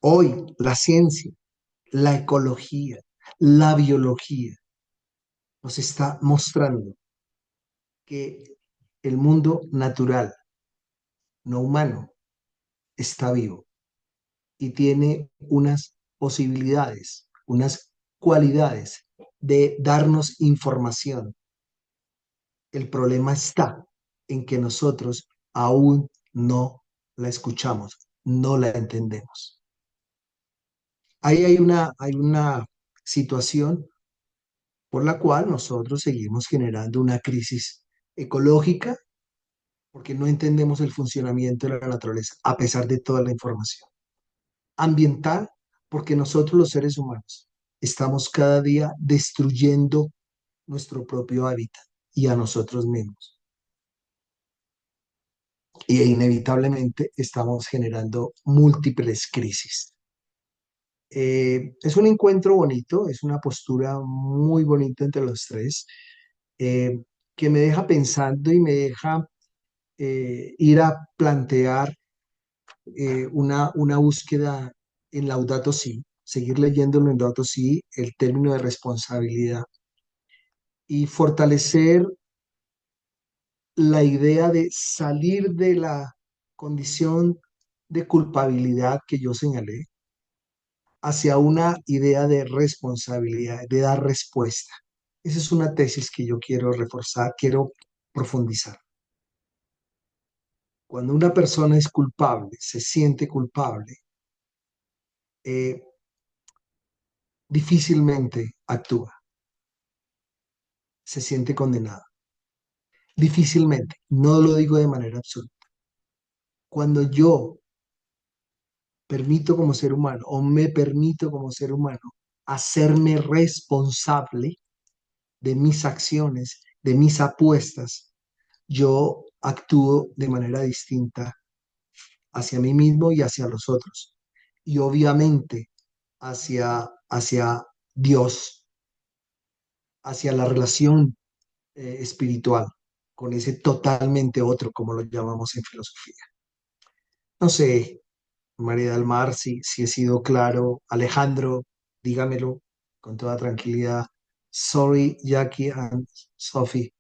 Hoy, la ciencia, la ecología, la biología nos está mostrando que el mundo natural, no humano, está vivo y tiene unas posibilidades, unas cualidades de darnos información. El problema está en que nosotros aún no la escuchamos, no la entendemos. Ahí hay una situación por la cual nosotros seguimos generando una crisis ecológica porque no entendemos el funcionamiento de la naturaleza a pesar de toda la información. Ambiental, porque nosotros los seres humanos estamos cada día destruyendo nuestro propio hábitat y a nosotros mismos. Y inevitablemente estamos generando múltiples crisis. Es un encuentro bonito, es una postura muy bonita entre los tres, eh, que me deja pensando y me deja ir a plantear una búsqueda en Laudato Si, seguir leyendo en Laudato Si el término de responsabilidad y fortalecer la idea de salir de la condición de culpabilidad que yo señalé hacia una idea de responsabilidad, de dar respuesta. Esa es una tesis que yo quiero reforzar, quiero profundizar. Cuando una persona es culpable, se siente culpable, eh, difícilmente actúa, se siente condenado. Difícilmente, no lo digo de manera absoluta. Cuando yo permito como ser humano o me permito como ser humano hacerme responsable de mis acciones, de mis apuestas, yo actúo de manera distinta hacia mí mismo y hacia los otros. Y obviamente hacia Dios, hacia la relación espiritual, con ese totalmente otro, como lo llamamos en filosofía. No sé, María del Mar, si he sido claro. Alejandro, dígamelo con toda tranquilidad. Sorry, Jacqui and Sophie,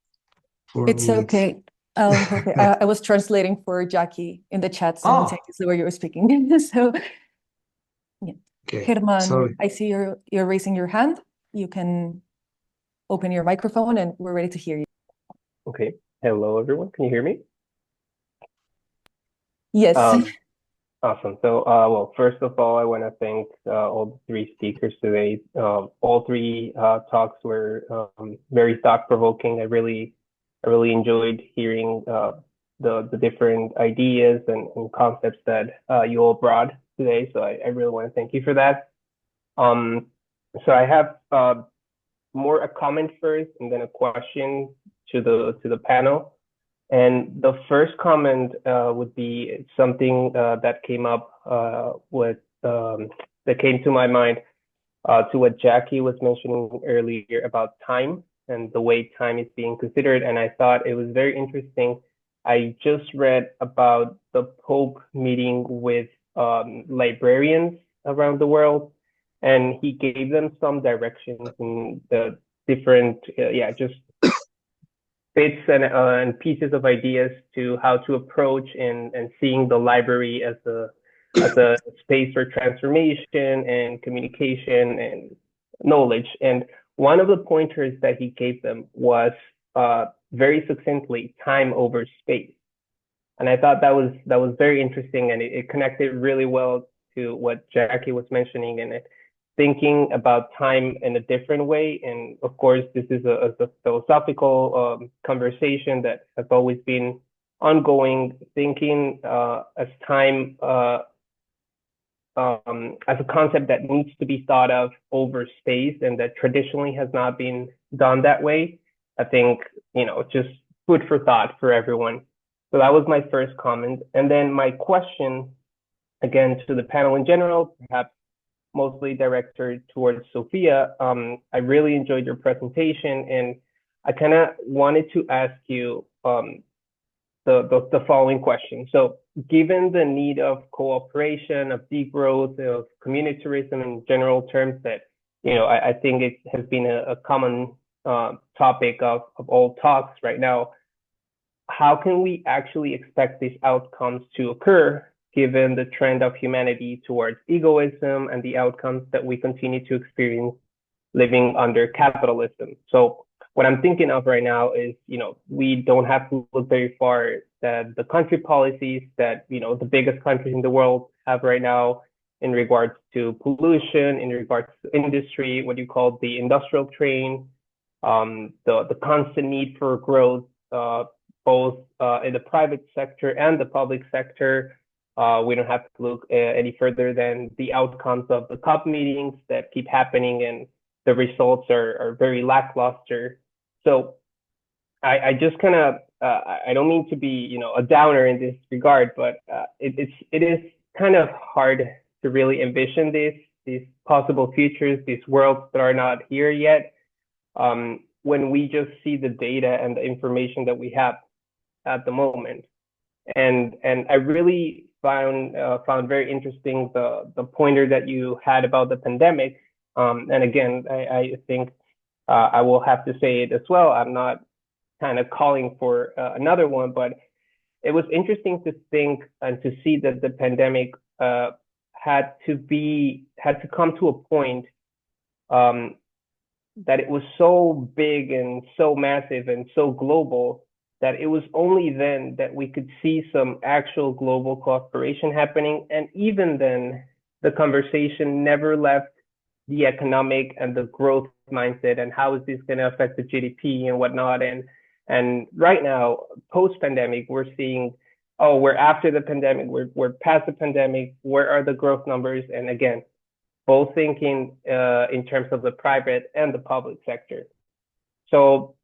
for It's me. okay. Jorge, I was translating for Jacqui in the chat Oh, simultaneously where you were speaking. So, yeah. okay, Herman, sorry. I see you're raising your hand. You can open your microphone and we're ready to hear you. Okay. Hello, everyone. Can you hear me? Yes. Awesome. So, well, first of all, I want to thank all the three speakers today. All three talks were very thought-provoking. I really enjoyed hearing the different ideas and concepts that you all brought today. So I really want to thank you for that. So I have more a comment first and then a question to the panel. And the first comment would be something that came up that came to my mind to what Jacqui was mentioning earlier about time and the way time is being considered. And I thought it was very interesting. I just read about the Pope meeting with librarians around the world, and he gave them some directions in the different, just bits and pieces of ideas to how to approach and seeing the library as a space for transformation and communication and knowledge. And one of the pointers that he gave them was very succinctly, time over space. And I thought that was very interesting, and it connected really well to what Jacqui was mentioning, and thinking about time in a different way. And of course, this is a philosophical conversation that has always been ongoing, thinking as time as a concept that needs to be thought of over space, and that traditionally has not been done that way. I think, just food for thought for everyone. So that was my first comment. And then my question, again, to the panel in general, perhaps mostly directed towards Sophia. I really enjoyed your presentation, and I kind of wanted to ask you the following question. So given the need of cooperation, of degrowth, of communitarism in general terms that, I think it has been a common topic of all talks right now, how can we actually expect these outcomes to occur given the trend of humanity towards egoism and the outcomes that we continue to experience living under capitalism? So what I'm thinking of right now is, we don't have to look very far that the country policies that, the biggest countries in the world have right now in regards to pollution, in regards to industry, what you call the industrial train, the constant need for growth, both in the private sector and the public sector. We don't have to look any further than the outcomes of the COP meetings that keep happening, and the results are very lackluster. So I just kind of, I don't mean to be, a downer in this regard, but it is kind of hard to really envision these possible futures, these worlds that are not here yet, when we just see the data and the information that we have at the moment. And I really found very interesting the pointer that you had about the pandemic. And again, I think I will have to say it as well. I'm not kind of calling for another one, but it was interesting to think and to see that the pandemic had to come to a point that it was so big and so massive and so global that it was only then that we could see some actual global cooperation happening. And even then, the conversation never left the economic and the growth mindset and how is this going to affect the GDP and whatnot. And right now, post-pandemic, we're seeing, oh, we're after the pandemic, we're past the pandemic, where are the growth numbers? And again, both thinking in terms of the private and the public sector. So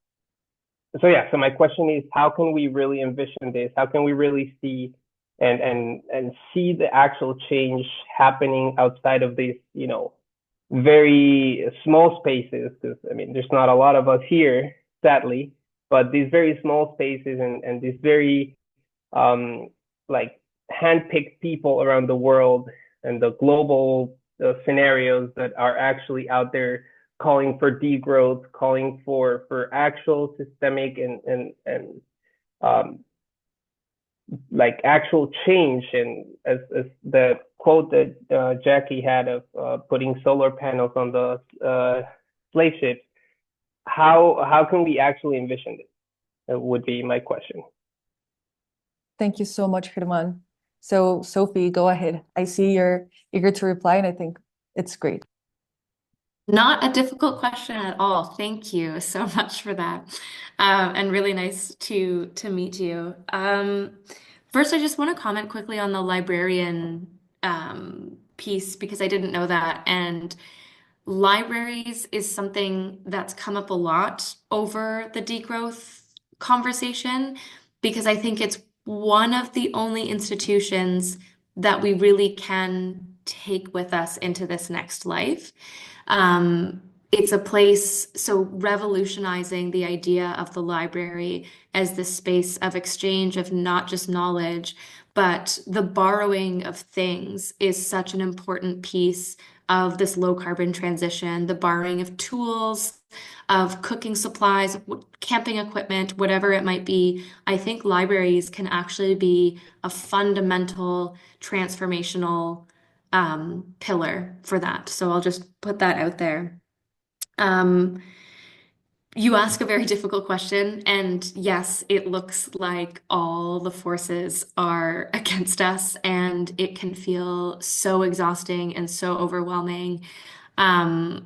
my question is, how can we really envision this? How can we really see and see the actual change happening outside of these, very small spaces? Because there's not a lot of us here, sadly, but these very small spaces and these very like handpicked people around the world and the global scenarios that are actually out there calling for degrowth, calling for actual systemic and like actual change. And as the quote that Jacqui had of putting solar panels on the slave ships, how can we actually envision this? That would be my question. Thank you so much, Germán. So Sophie, go ahead. I see you're eager to reply, and I think it's great. Not a difficult question at all. Thank you so much for that. And really nice to meet you. First, I just want to comment quickly on the librarian piece, because I didn't know that. And libraries is something that's come up a lot over the degrowth conversation, because I think it's one of the only institutions that we really can take with us into this next life. It's a place, so revolutionizing the idea of the library as the space of exchange of not just knowledge, but the borrowing of things is such an important piece of this low carbon transition, the borrowing of tools, of cooking supplies, camping equipment, whatever it might be. I think libraries can actually be a fundamental transformational pillar for that. So I'll just put that out there. You ask a very difficult question, and yes, it looks like all the forces are against us, and it can feel so exhausting and so overwhelming. And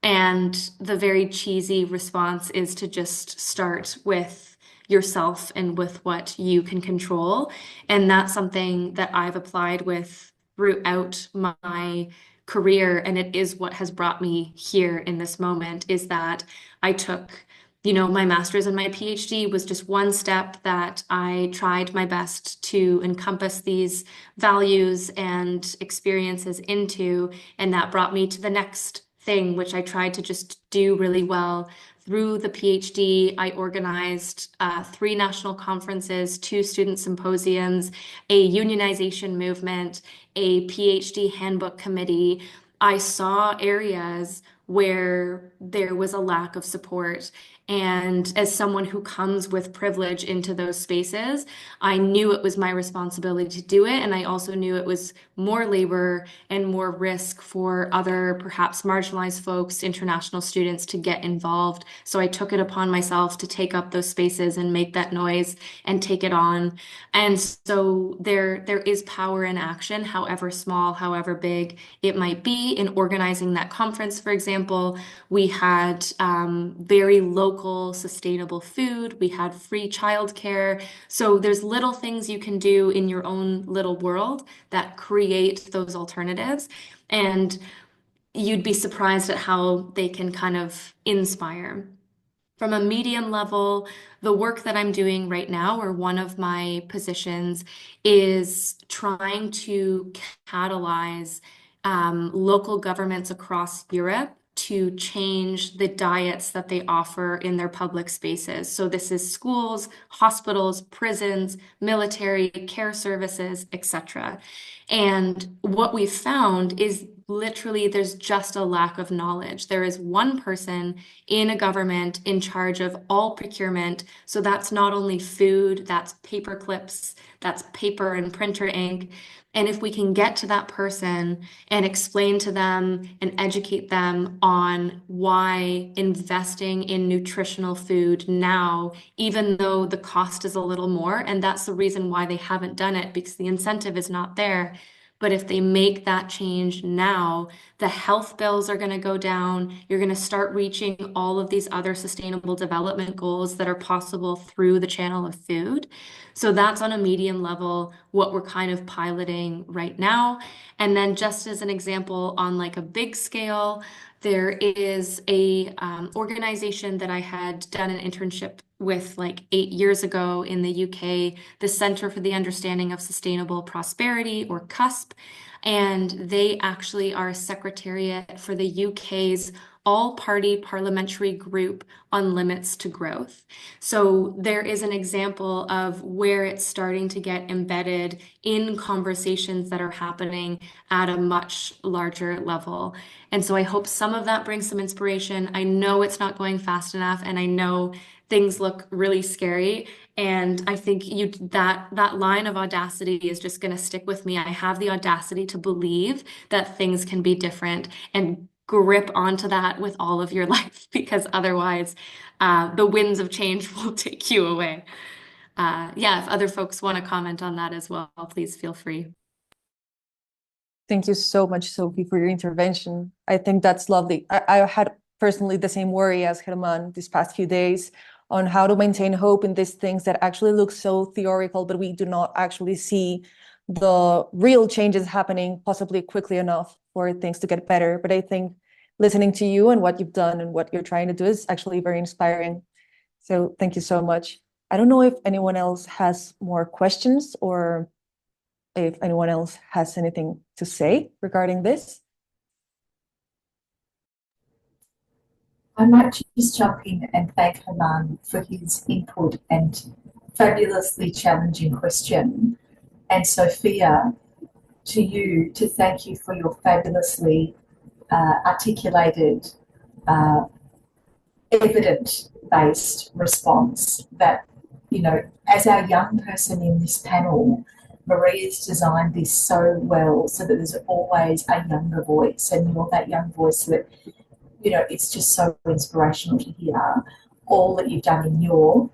the very cheesy response is to just start with yourself and with what you can control. And that's something that I've applied with throughout my career, and it is what has brought me here in this moment, is that I took, my master's and my PhD was just one step that I tried my best to encompass these values and experiences into, and that brought me to the next thing, which I tried to just do really well. Through the PhD, I organized 3 national conferences, 2 student symposiums, a unionization movement, a PhD handbook committee. I saw areas where there was a lack of support. And as someone who comes with privilege into those spaces, I knew it was my responsibility to do it. And I also knew it was more labor and more risk for other perhaps marginalized folks, international students to get involved. So I took it upon myself to take up those spaces and make that noise and take it on. And so there is power in action, however small, however big it might be. In organizing that conference, for example, we had very local sustainable food. We had free childcare. So there's little things you can do in your own little world that create those alternatives. And you'd be surprised at how they can kind of inspire. From a medium level, the work that I'm doing right now, or one of my positions, is trying to catalyze local governments across Europe to change the diets that they offer in their public spaces. So this is schools, hospitals, prisons, military, care services, etc. And what we've found is literally there's just a lack of knowledge. There is one person in a government in charge of all procurement. So that's not only food, that's paper clips, that's paper and printer ink. And if we can get to that person and explain to them and educate them on why investing in nutritional food now, even though the cost is a little more, and that's the reason why they haven't done it, because the incentive is not there. But if they make that change now, the health bills are going to go down. You're going to start reaching all of these other sustainable development goals that are possible through the channel of food. So that's on a medium level, what we're kind of piloting right now. And then just as an example, on like a big scale, there is a organization that I had done an internship with like 8 years ago in the UK, the Centre for the Understanding of Sustainable Prosperity, or CUSP. And they actually are a secretariat for the UK's all-party parliamentary group on limits to growth. So there is an example of where it's starting to get embedded in conversations that are happening at a much larger level. And so I hope some of that brings some inspiration. I know it's not going fast enough, and I know things look really scary. And I think that line of audacity is just going to stick with me. I have the audacity to believe that things can be different, and grip onto that with all of your life, because otherwise the winds of change will take you away. If other folks want to comment on that as well, please feel free. Thank you so much, Sophie, for your intervention. I think that's lovely. I had personally the same worry as Germán these past few days on how to maintain hope in these things that actually look so theoretical, but we do not actually see the real changes happening possibly quickly enough for things to get better. But I think listening to you and what you've done and what you're trying to do is actually very inspiring. So thank you so much. I don't know if anyone else has more questions, or if anyone else has anything to say regarding this. I might just jump in and thank Germán for his input and fabulously challenging question. And Sophia, to you, to thank you for your fabulously articulated, evidence-based response that, you know, as our young person in this panel, Maria's designed this so well so that there's always a younger voice, and you're that young voice that, you know, it's just so inspirational to hear all that you've done in your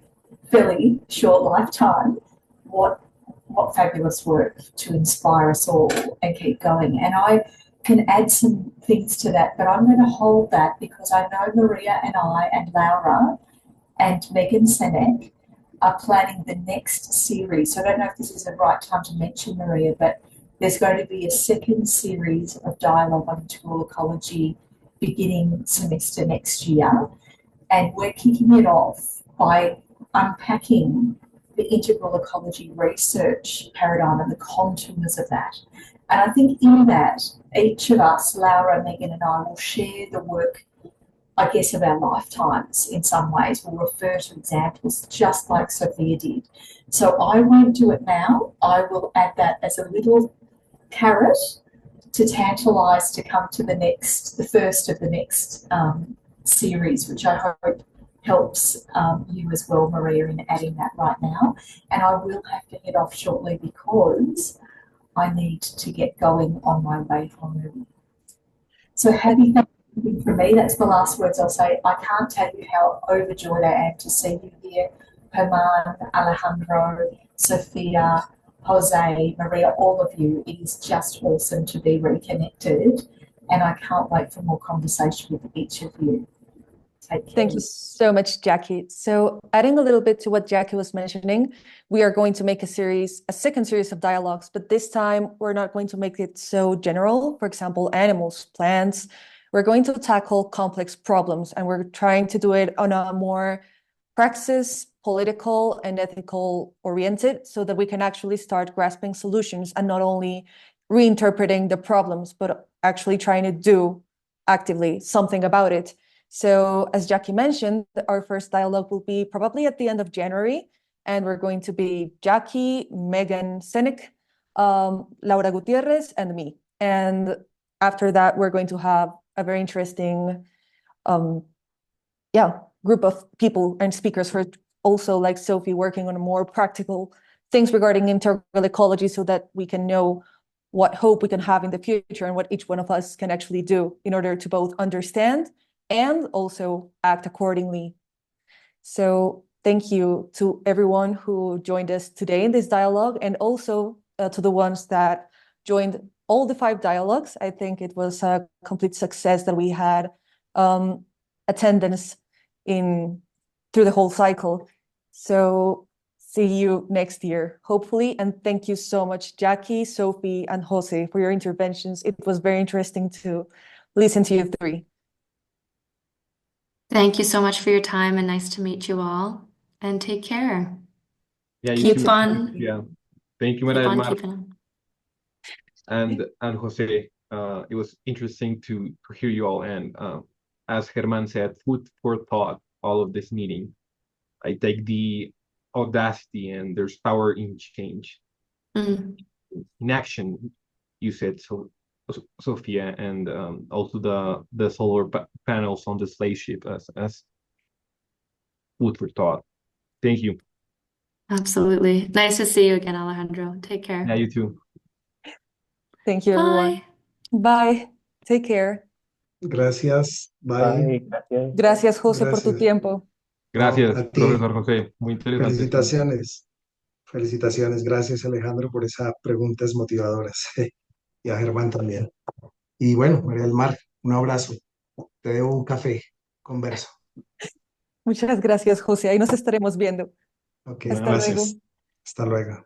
fairly short lifetime. What fabulous work to inspire us all and keep going. And I can add some things to that, but I'm going to hold that because I know Maria and I and Laura and Megan Senek are planning the next series. So I don't know if this is the right time to mention, Maria, but there's going to be a second series of dialogue on integral ecology beginning semester next year. And we're kicking it off by unpacking the integral ecology research paradigm and the contours of that. And I think in that, each of us, Laura, Megan and I, will share the work, I guess, of our lifetimes in some ways. We'll refer to examples just like Sophia did. So I won't do it now. I will add that as a little carrot to tantalise to come to the first of the next series, which I hope helps you as well, Maria, in adding that right now. And I will have to head off shortly because I need to get going on my way home. So happy Thanksgiving from me. That's the last words I'll say. I can't tell you how overjoyed I am to see you here. Herman, Alejandro, Sophia, Jose, Maria, all of you. It is just awesome to be reconnected. And I can't wait for more conversation with each of you. Thank you so much, Jacqui. So adding a little bit to what Jacqui was mentioning, we are going to make a second series of dialogues, but this time we're not going to make it so general. For example, animals, plants. We're going to tackle complex problems, and we're trying to do it on a more praxis, political, and ethical oriented so that we can actually start grasping solutions and not only reinterpreting the problems, but actually trying to do actively something about it. So as Jacqui mentioned, our first dialogue will be probably at the end of January, and we're going to be Jacqui, Megan Senek, Laura Gutierrez, and me. And after that, we're going to have a very interesting group of people and speakers who are also, like Sophie, working on more practical things regarding integral ecology so that we can know what hope we can have in the future and what each one of us can actually do in order to both understand and also act accordingly. So thank you to everyone who joined us today in this dialogue, and also to the ones that joined all the 5 dialogues. I think it was a complete success that we had attendance through the whole cycle. So see you next year, hopefully. And thank you so much, Jacqui, Sophie, and Jose, for your interventions. It was very interesting to listen to you 3. Thank you so much for your time, and nice to meet you all. And take care. Yeah, you Keep too. on. Yeah. Thank you, Keep Maria on Mar keeping on. and Jose. It was interesting to hear you all. And as Herman said, food for thought, all of this meeting. I take the audacity, and there's power in change. Mm. In action, you said, so Sophia, and also the solar panels on the slave ship as food for thought. Thank you. Absolutely. Nice to see you again, Alejandro. Take care. Yeah, you too. Thank you, everyone. Bye. Bye. Take care. Gracias. Bye. Gracias. Gracias, José, por tu Gracias. tiempo. Gracias, A ti. profesor José. Muy interesante. Felicitaciones. Felicitaciones. Gracias, Alejandro, por esas preguntas motivadoras. Y a Germán también. Y bueno, María del Mar, un abrazo. Te debo un café. Converso. Muchas gracias, José. Ahí nos estaremos viendo. Ok, Hasta luego. gracias. Hasta luego.